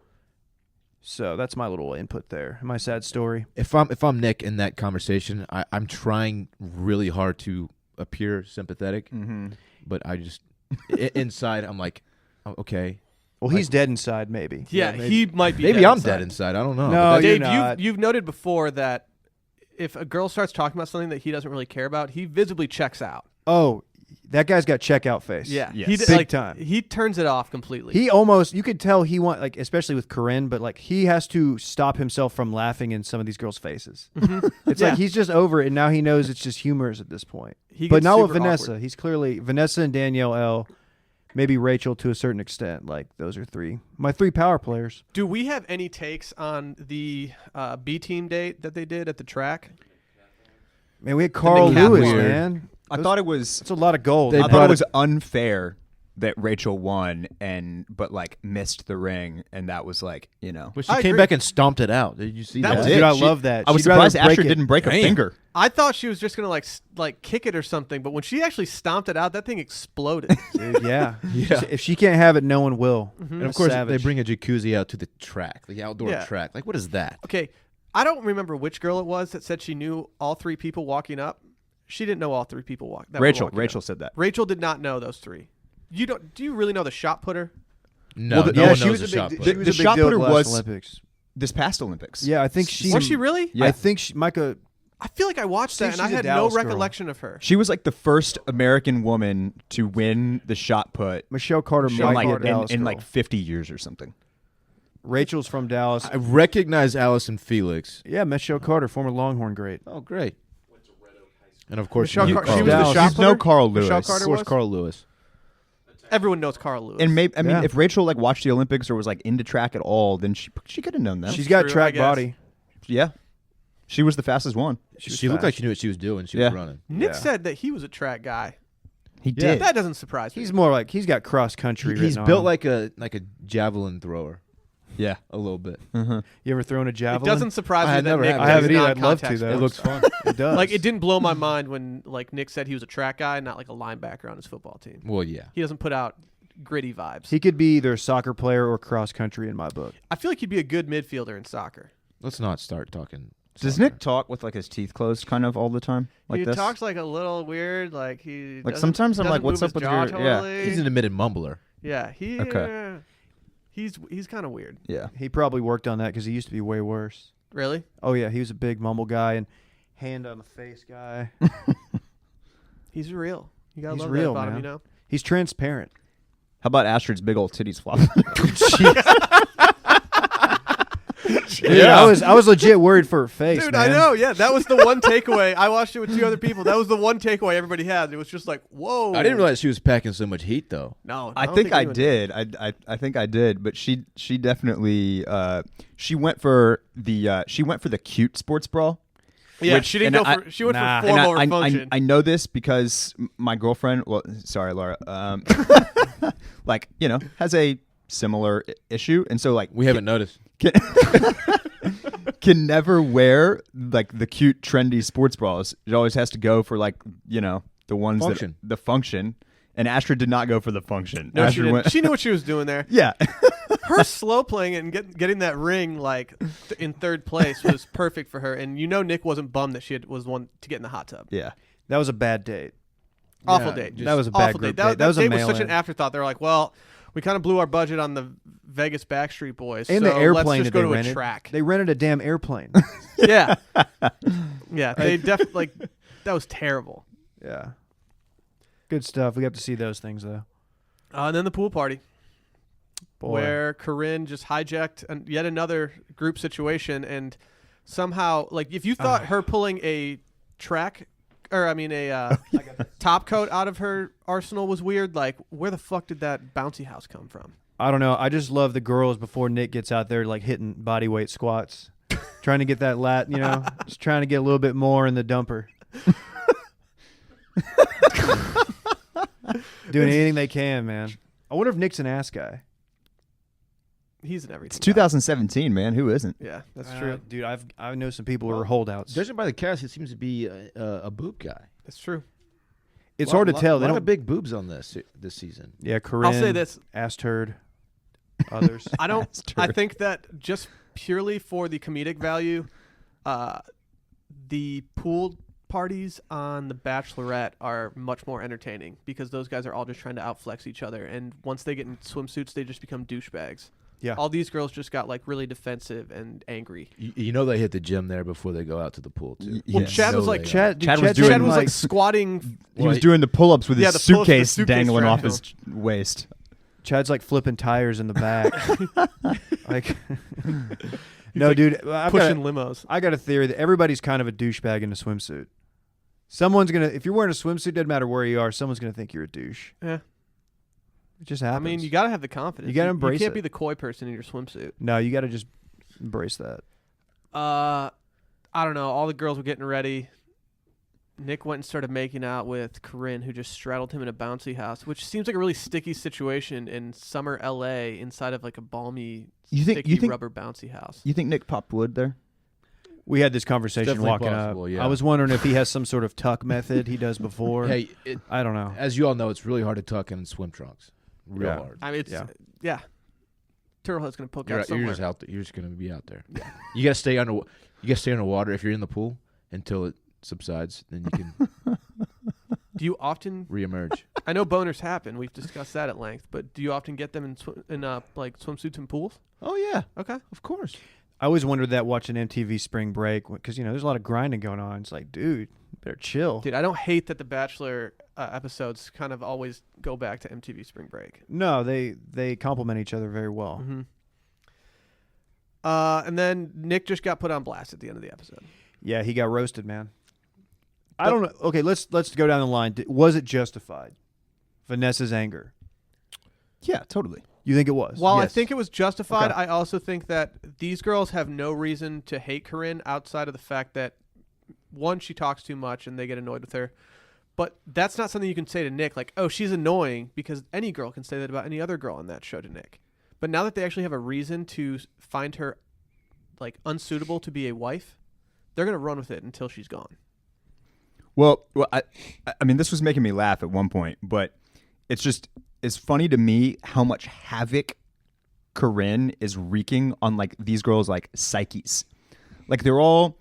So that's my little input there. My sad story. If I'm Nick in that conversation, I'm trying really hard to appear sympathetic, Mm-hmm. but I just inside I'm like, oh, okay, Well, he's dead inside, maybe. Yeah, maybe- he might be. maybe dead I'm inside. dead inside. I don't know. No, But that- you're Dave, not. you've noted before that if a girl starts talking about something that he doesn't really care about, he visibly checks out. Oh, that guy's got checkout face. Yeah, Yes. he Big time. He turns it off completely. He almost, you could tell he like, especially with Corinne, but like he has to stop himself from laughing in some of these girls' faces. It's Yeah. like he's just over it, and now he knows it's just humorous at this point. He But gets not with super Vanessa. awkward. He's clearly Vanessa and Danielle L. Maybe Rachel to a certain extent. Like those are my three power players. Do we have any takes on the B team date that they did at the track? Man, we had Carl Nickathon. Lewis, Weird. man. I thought it was. That's a lot of gold. They I thought brought it was unfair that Rachel won but like missed the ring, and that was like But she I came agree. back and stomped it out. Did you see That that? was Dude, it. I She- love that. I was She'd rather surprised break Asher it. didn't break a Damn. finger. I thought she was just gonna like kick it or something, but when she actually stomped it out, that thing exploded. Dude, yeah. Yeah. If she can't have it, no one will. And of course, Savage. they bring a jacuzzi out to the track, the outdoor Yeah. track. Like, what is that? Okay, I don't remember which girl it was that said she knew all three people walking up. She didn't know all three people that were Rachel walking up. said that. Rachel did not know those three. You don't? Do you really know the shot putter? No, Well, no yeah, one she knows was the a shot big, put. she was The a big shot deal at putter the last was- Olympics. This past Olympics. Yeah, I think she Was she really? Yeah. I think Micah. I feel like I watched See, that and I she's a had no Dallas girl. recollection of her. She was like the first American woman to win the shot put Michelle Carter Michelle might like, be a Carter. Dallas in girl. like 50 years or something. Rachel's from Dallas. I recognize Allison Felix. Yeah, Michelle Carter, former Longhorn great. Oh, great. And of course, Michelle you Car- Carl she was the Lewis. shot She's no putter? Carl Michelle Lewis. Carter Of course, was? Carl Lewis. Everyone knows Carl Lewis. And maybe Yeah. if Rachel like watched the Olympics or was like into track at all, then she could have known that. She's got true, I track guess. body. yeah. She was the fastest one. She looked like she knew what she was doing. She Yeah. was running. Nick Yeah. said that he was a track guy. He Yeah. did. That doesn't surprise me. He's more like he's got cross country. He's written built on him. like a javelin thrower. Yeah. a little bit. You ever thrown a It javelin? doesn't surprise I me had that never Nick had I does haven't either. I'd love to, non-contact though. It looks sports. fun. It does. Like, it didn't blow my mind when like Nick said he was a track guy, not like a linebacker on his football team. Well, yeah. He doesn't put out gritty vibes. He could be either a soccer player or cross country in my book. I feel like he'd be a good midfielder in soccer. Let's not start talking. Does soccer. Nick talk with like his teeth closed kind of all the time? Like he this? talks like a little weird, like he Like, doesn't- sometimes I'm like, doesn't what's move up with his jaw your- yeah. totally. He's an admitted mumbler. Yeah, he. Okay. He's kind of weird. Yeah. He probably worked on that because he used to be way worse. Really? Oh yeah, he was a big mumble guy and hand on the face guy. He's real. You gotta He's love real, that about him, man. you know. He's transparent. How about Astrid's big old titties flopping? Dude, I was legit worried for her face, Dude, man. I know. Yeah, that was the one takeaway. I watched it with 2 other people. That was the one takeaway everybody had. It was just like, whoa. I didn't realize she was packing so much heat, though. No, I don't think I anyone did. I think I did, but she definitely she went for the cute sports bra. Yeah, Which- she didn't and go for. She went nah. for And formal or I function. know this because my girlfriend. Well, sorry, Laura. Like has a similar issue, and so like We haven't noticed. can never wear like the cute trendy sports bras. It always has to go for like the ones Function. that the function. And Astrid did not go for the function. no, she Astrid didn't. went. She knew what she was doing there. Yeah. Her slow playing it and getting that ring like in 3rd place was perfect for her. And Nick wasn't bummed that was one to get in the hot tub. Yeah. That was a bad date. Awful Yeah, date. just That was a bad Awful group date. date. That was a date was mail such in. an afterthought. They were like, well, we kind of blew our budget on the Vegas Backstreet Boys. And so the airplane let's just that go they to rented. a track. They rented a damn airplane. Yeah. Yeah. They definitely like that was terrible. Yeah. Good stuff. We got to see those things though. And then the pool party. Boy. Where Corinne just hijacked yet another group situation, and somehow, like, if you thought her pulling a top coat out of her arsenal was weird, like, where the fuck did that bouncy house come from? I don't know. I just love the girls before Nick gets out there like hitting body weight squats, trying to get that lat, just trying to get a little bit more in the dumper. Doing anything they can, man. I wonder if Nick's an ass guy. He's in everything. It's 2017, man. Who isn't? Yeah, that's true. Dude. I know some people who are holdouts. Judging by the cast, it seems to be a boob guy. That's true. It's hard to tell. A They lot don't. of big boobs on this season. Yeah, Corinne. I'll say this. Ass turd. Others. I don't. That's I true. think that just purely for the comedic value, the pool parties on The Bachelorette are much more entertaining because those guys are all just trying to outflex each other, and once they get in swimsuits, they just become douchebags. Yeah. All these girls just got like really defensive and angry. They hit the gym there before they go out to the pool too. Well, Yes. Chad was No, like they Chad, dude, Chad was Chad's doing, Chad was like like squatting. He was doing the pull-ups with Yeah, his the pull-ups with the suitcase suitcase dangling off strapped his waist. Chad's like flipping tires in the back. Like, no, like dude. I've pushing got, limos. I got a theory that everybody's kind of a douchebag in a swimsuit. Someone's gonna, if you're wearing a swimsuit, doesn't matter where you are, someone's gonna think you're a douche. Yeah. It just happens. I mean, you got to have the confidence. You gotta embrace You can't it. be the coy person in your swimsuit. No, you got to just embrace that. I don't know. All the girls were getting ready. Nick went and started making out with Corinne, who just straddled him in a bouncy house, which seems like a really sticky situation in summer LA inside of like a balmy, sticky rubber bouncy house. You think Nick popped wood there? We had this conversation Definitely walking possible, up. yeah. I was wondering if he has some sort of tuck method he does before. Hey, I don't know. as you all know, it's really hard to tuck in swim trunks. Real Yeah. hard. I mean, it's yeah. Turtlehead's gonna poke You're out somewhere. just out there. You're just gonna be out there. You gotta stay under. You gotta stay underwater if you're in the pool until it subsides. Then you can Do you often? reemerge. I know boners happen. We've discussed that at length. But do you often get them in like swimsuits and pools? Oh yeah, Okay. of course. I always wondered that watching MTV Spring Break because there's a lot of grinding going on. It's like, dude, you better chill. Dude, I don't hate that the Bachelor episodes kind of always go back to MTV Spring Break. No, they complement each other very well. Mm-hmm. And then Nick just got put on blast at the end of the episode. Yeah, he got roasted, man. I don't know. Okay, let's go down the line. Was it justified? Vanessa's anger. Yeah, totally. You think it was? While I Yes. think it was justified, Okay. I also think that these girls have no reason to hate Corinne outside of the fact that, one, she talks too much and they get annoyed with her. But that's not something you can say to Nick, like, oh, she's annoying, because any girl can say that about any other girl on that show to Nick. But now that they actually have a reason to find her like unsuitable to be a wife, they're gonna run with it until she's gone. Well, I mean, this was making me laugh at one point, but it's funny to me how much havoc Corinne is wreaking on like these girls' like psyches. Like they've all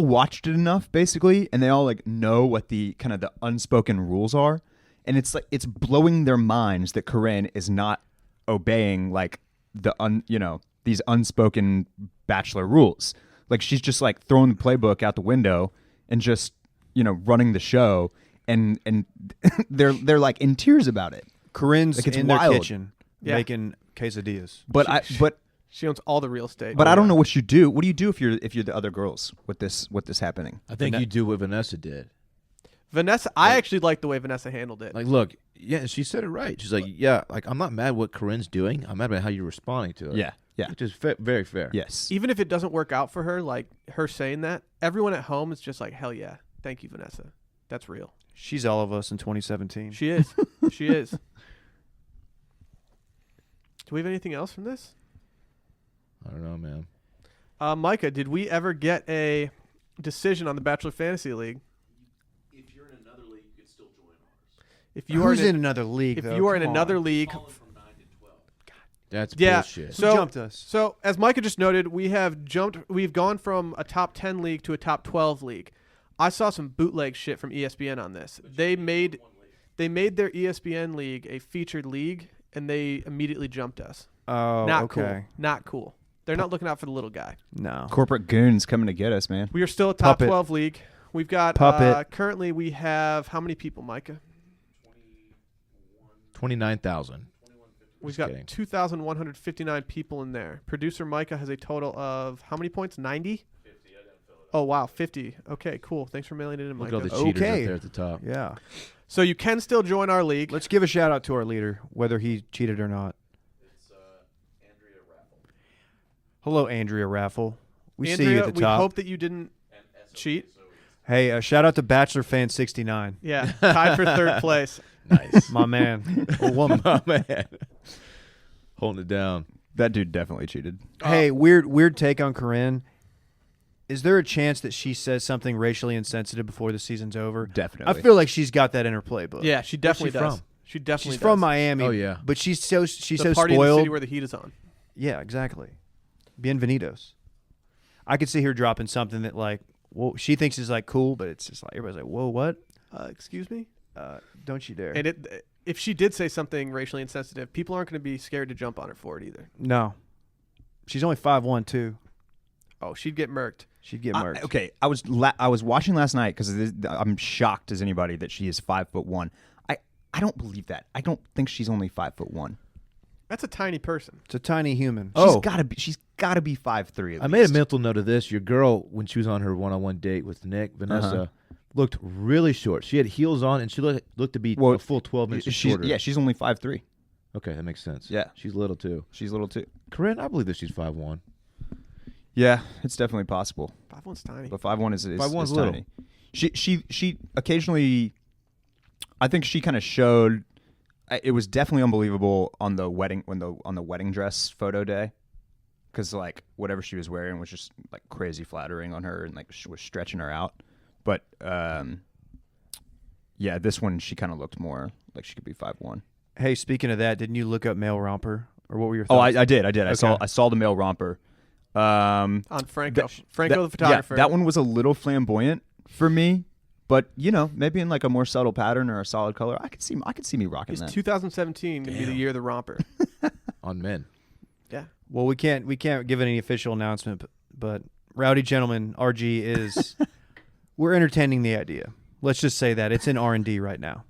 watched it enough basically, and they all like know what the kind of the unspoken rules are, and it's like it's blowing their minds that Corinne is not obeying like these unspoken Bachelor rules. Like she's just like throwing the playbook out the window and just running the show, and they're like in tears about it. Corinne's Like, it's in wild. their kitchen Yeah. making quesadillas. But She owns all the real estate. I don't know what you do. What do you do if you're the other girls with this happening? I think you do what Vanessa did. Vanessa, I actually like the way Vanessa handled it. Like, look, yeah, she said it right. She's like, yeah, like I'm not mad what Corinne's doing. I'm mad about how you're responding to it. Yeah, Which is very fair. yes. Even if it doesn't work out for her, like her saying that, everyone at home is just like, hell yeah, thank you, Vanessa. That's real. She's all of us in 2017. She is. She is. Do we have anything else from this? I don't know, man. Micah, did we ever get a decision on the Bachelor Fantasy League? If you're in another league, you can still join ours. If you Who's are in another league, if though? you are in Come another on. league, Falling from 9 to 12. That's yeah. bullshit. Who So jumped us? So as Micah just noted, we've gone from a top 10 league to a top 12 league. I saw some bootleg shit from ESPN on this. They made their ESPN league a featured league, and they immediately jumped us. Oh, Not okay. cool. Not cool. They're not looking out for the little guy. No. Corporate goons coming to get us, man. We are still a top Puppet. 12 league. We've got Puppet. Currently we have how many people, Micah? 29,000. We've Just got kidding. 2,159 people in there. Producer Micah has a total of how many points? 90? 50. Oh, wow. 50. Okay, cool. Thanks for mailing it in, Look Micah. at all the cheaters Okay. up there at the top. Yeah. So you can still join our league. Let's give a shout out to our leader, whether he cheated or not. It's Andrea Raffle. Hello, Andrea Raffle. We see Andrea, you at the we top. hope that you didn't cheat. Hey, shout out to Bachelor Fan 69. Yeah, tied for third place. Nice. My man. Or woman. Oh, man. Holding it down. That dude definitely cheated. Hey, weird take on Corinne. Is there a chance that she says something racially insensitive before the season's over? Definitely. I feel like she's got that in her playbook. Yeah, she definitely she does. from? She definitely She's does. from Miami. Oh, yeah. But she's so The party in the spoiled. city where the heat is on. Yeah, exactly. Bienvenidos. I could see her dropping something that like, well, she thinks is like cool, but it's just like everybody's like, whoa, what? Excuse me? Don't you dare. And if she did say something racially insensitive, people aren't going to be scared to jump on her for it either. No. She's only 5'1", too. Oh, she'd get murked. She'd get murked. Okay, I was watching last night because I'm shocked as anybody that she is 5'1". I don't believe that. I don't think she's only 5'1". That's a tiny person. It's a tiny human. She's gotta be 5'3". I made a mental note of this. Your girl, when she was on her one-on-one date with Nick, Vanessa, looked really short. She had heels on, and she looked to be a full 12 inches shorter. Yeah, she's only 5'3". Okay, that makes sense. Yeah. She's little, too. She's little too. Corinne, I believe that she's 5'1". Yeah, it's definitely possible. 5'1's tiny. But 5'1" is 5'1's tiny. little. She occasionally, I think she kind of showed. It was definitely unbelievable on the wedding on the wedding dress photo day, because like whatever she was wearing was just like crazy flattering on her and like was stretching her out. But yeah, this one she kind of looked more like she could be 5'1". Hey, speaking of that, didn't you look up male romper? Or what were your Oh, thoughts? I did. I Okay. saw the male romper. On Franco. Franco the Yeah, photographer. that one was a little flamboyant for me, but maybe in like a more subtle pattern or a solid color, I could see me rocking Is that. 2017 going to be the year of the romper? On men. Yeah. Well, we can't give any official announcement, but Rowdy Gentleman RG is we're entertaining the idea. Let's just say that it's in R&D right now.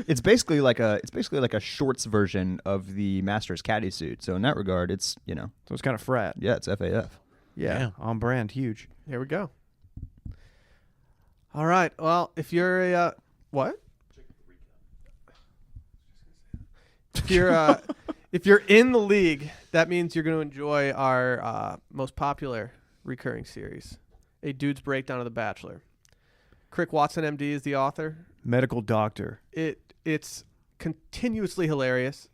It's basically like a shorts version of the Masters caddy suit. So in that regard, it's So it's kind of frat. yeah, it's FAF. Yeah, Yeah. on brand, huge. Here we go. All right. Well, if you're a what? If you're in the league, that means you're going to enjoy our most popular recurring series, A Dude's Breakdown of The Bachelor. Crick Watson, MD, is the author. Medical doctor. It's continuously hilarious.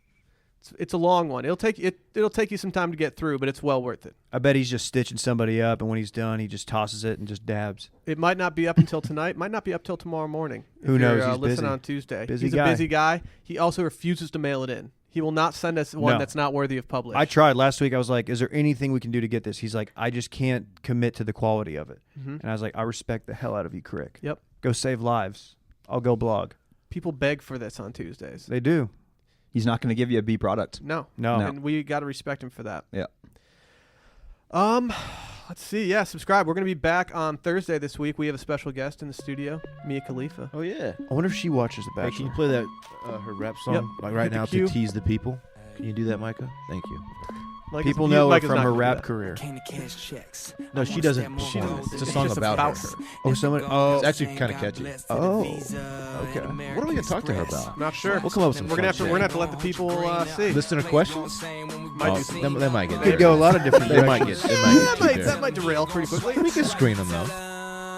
It's a long one. It'll take you some time to get through, but it's well worth it. I bet he's just stitching somebody up, and when he's done, he just tosses it and just dabs. It might not be up until tonight. Might not be up till tomorrow morning. Who knows? You're, He's listening busy. on Tuesday. Busy He's guy. a busy guy. He also refuses to mail it in. He will not send us one No. that's not worthy of publish. I tried last week. I was like, "Is there anything we can do to get this?" He's like, "I just can't commit to the quality of it." Mhm. And I was like, "I respect the hell out of you, Crick. Yep. Go save lives. I'll go blog." People beg for this on Tuesdays. They do. He's not going to give you a B product. No. No. And we got to respect him for that. Yeah. Let's see. Yeah, subscribe. We're going to be back on Thursday this week. We have a special guest in the studio, Mia Khalifa. Oh yeah. I wonder if she watches The Hey, Bachelor. can you play that her rap song Yep. like right Hit the now cue. to tease the people? Can you do that, Micah? Thank you. People know her from her rap career. No, she doesn't perform it. It's a song just about about her. her. Oh, someone. Oh, It's actually kind of catchy. Oh, Okay. What are we gonna talk to her about? Not sure. We'll come up with some We're gonna fun have to shit. let the people see. Listener questions? Might Oh, do some- they might get could go a lot of different They might directions. get. They might that get too that might derail pretty quickly. We can screen them though.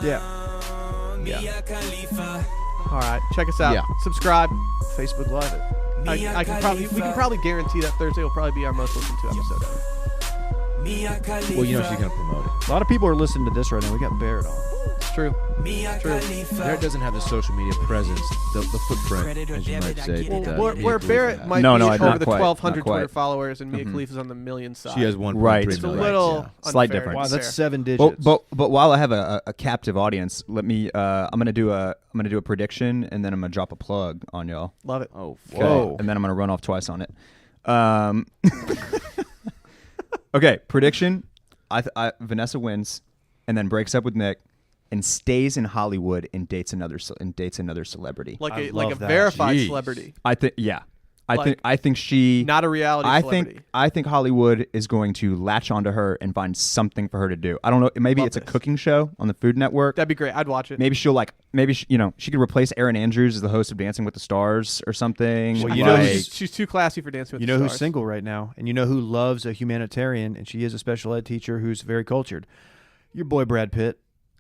Yeah. All right, check us out. Yeah. Subscribe. Facebook Live it. We can probably guarantee that Thursday will probably be our most listened to episode ever. Well, you know she's gonna promote it. A lot of people are listening to this right now. We got Barrett on. It's true. Barrett doesn't have the social media presence, the footprint, as you might say. Well, that where Mia where Khalifa Barrett has. might No, be no, over not the quite, 1,200 not quite. Twitter followers, and Mia Mhm. Khalifa's on the million side. She has 1.3 Right. million. It's a Right, little yeah. Slight unfair difference. to Wow, be that's fair. 7 digits. But while I have a captive audience, let me I'm gonna do a prediction and then I'm gonna drop a plug on y'all. Love it. Oh, Okay. Whoa. And then I'm gonna run off twice on it. Okay, prediction. Vanessa wins, and then breaks up with Nick, and stays in Hollywood and dates another celebrity. Like I a love that. verified Jeez. celebrity, I think Like, I think she. not a reality celebrity. I think Hollywood is going to latch onto her and find something for her to do. I don't know. Maybe Love it's a this. cooking show on the Food Network. That'd be great. I'd watch it. Maybe she'll she could replace Erin Andrews as the host of Dancing with the Stars or something. Well, I you feel know like who's- she's too classy for Dancing with You the know Stars. who's single right now, and you know who loves a humanitarian, and she is a special ed teacher who's very cultured. Your boy Brad Pitt.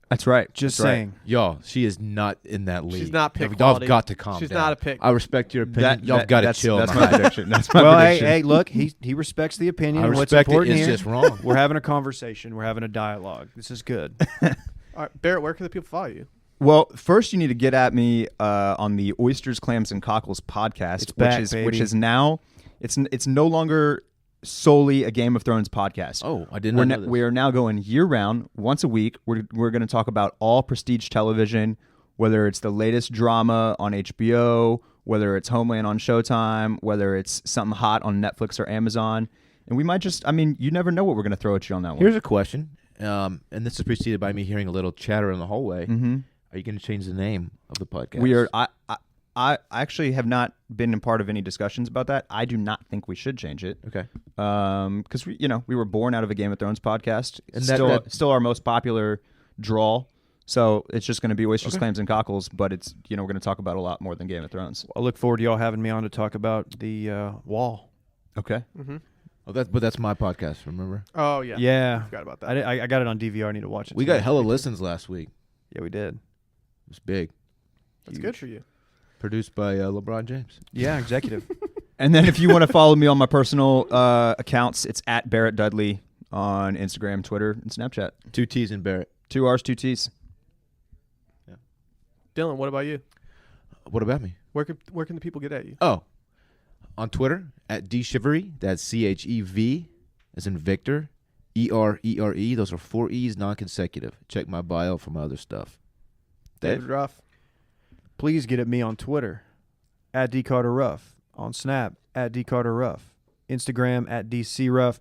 That's right. Just That's right. saying. Y'all, she is not in that league. She's not pick Y'all quality. have got to calm She's down. not a pick. I respect your opinion. Y'all That- got to that's- chill. That's man. my prediction. That's my Well, prediction. hey, look, he respects the opinion. I and what's respect it. important It's here. just wrong. We're having a conversation. We're having a dialogue. This is good. All right, Barrett, where can the people follow you? Well, first you need to get at me on the Oysters, Clams, and Cockles podcast, It's back, which baby. is now it's no longer solely a Game of Thrones podcast. Oh, I didn't We're, know this. we are now going year round, once a week. We're going to talk about all prestige television, whether it's the latest drama on HBO, whether it's Homeland on Showtime, whether it's something hot on Netflix or Amazon. And we might you never know what we're going to throw at you on that one. Here's a question, and this is preceded by me hearing a little chatter in the hallway. Mm-hmm. Are you going to change the name of the podcast? We are. I actually have not been a part of any discussions about that. I do not think we should change it. Okay. Because we were born out of a Game of Thrones podcast, And and that- still our most popular draw. So it's just going to be Oysters, Okay. Clams, and Cockles, but it's we're going to talk about a lot more than Game of Thrones. I look forward to y'all having me on to talk about the wall. Okay. Mm-hmm. Oh, that's my podcast. Remember? Oh yeah. Yeah. Forgot about that. I got it on DVR. I need to watch it. We got tonight. hella listens last week. Yeah, we did. It was big. That's good for you. Produced by LeBron James. Yeah, executive. And then if you want to follow me on my personal accounts, it's at Barrett Dudley on Instagram, Twitter, and Snapchat. 2 T's in Barrett. 2 R's, 2 T's. Dylan, what about you? What about me? Where can the people get at you? Oh, on Twitter at dshivery. That's CHEV, as in Victor. ERERE. Those are 4 E's non-consecutive. Check my bio for my other stuff. David Dave? Ruff. Please get at me on Twitter at dcarterruff, on Snap at dcarterruff, Instagram at dcruff.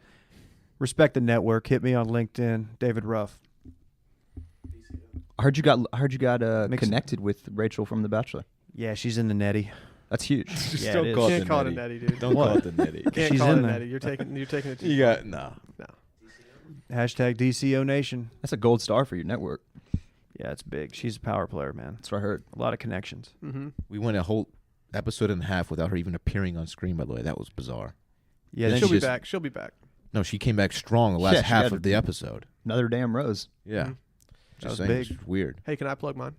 Respect the network. Hit me on LinkedIn, David Ruff. I heard you got Mix- connected with Rachel from The Bachelor. Yeah, she's in the netty. That's huge. Just Yeah, don't it is. call it Can't the call it a netty. netty, dude. Don't What? call it the netty. Can't She's call it in a there. netty. You're taking it too You far. got no. Hashtag DCO Nation. That's a gold star for your network. Yeah, it's big. She's a power player, man. That's what I heard. A lot of connections. Mm-hmm. We went a whole episode and a half without her even appearing on screen. By the way, that was bizarre. Yeah, Yeah, then She'll she be just- back. She'll be back. No, she came back strong the last Yeah, she half had- of the episode. Another damn rose. Yeah. Mhm. That was Just saying, big. it's weird. Hey, can I plug mine?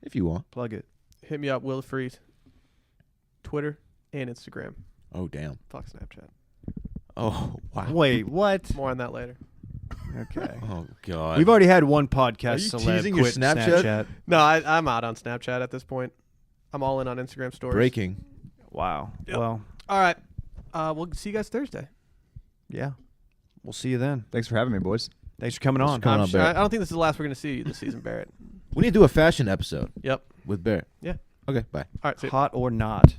If you want. plug it. Hit me up, Will Freeze. Twitter and Instagram. Oh, damn. Fuck Snapchat. Oh, wow. Wait, what? More on that later. Okay. Oh, God. We've already had one podcast Are you celeb teasing your quit Snapchat? No, I'm out on Snapchat at this point. I'm all in on Instagram stories. Breaking. Wow. Yep. Well, All right. We'll see you guys Thursday. yeah. We'll see you then. Thanks for having me, boys. Thanks for coming Thanks on. for coming on, I Barrett. don't think this is the last we're going to see you this season, Barrett. We need to do a fashion episode Yep. with Barrett. Yeah. Okay, bye. All right. See ya. Hot or not.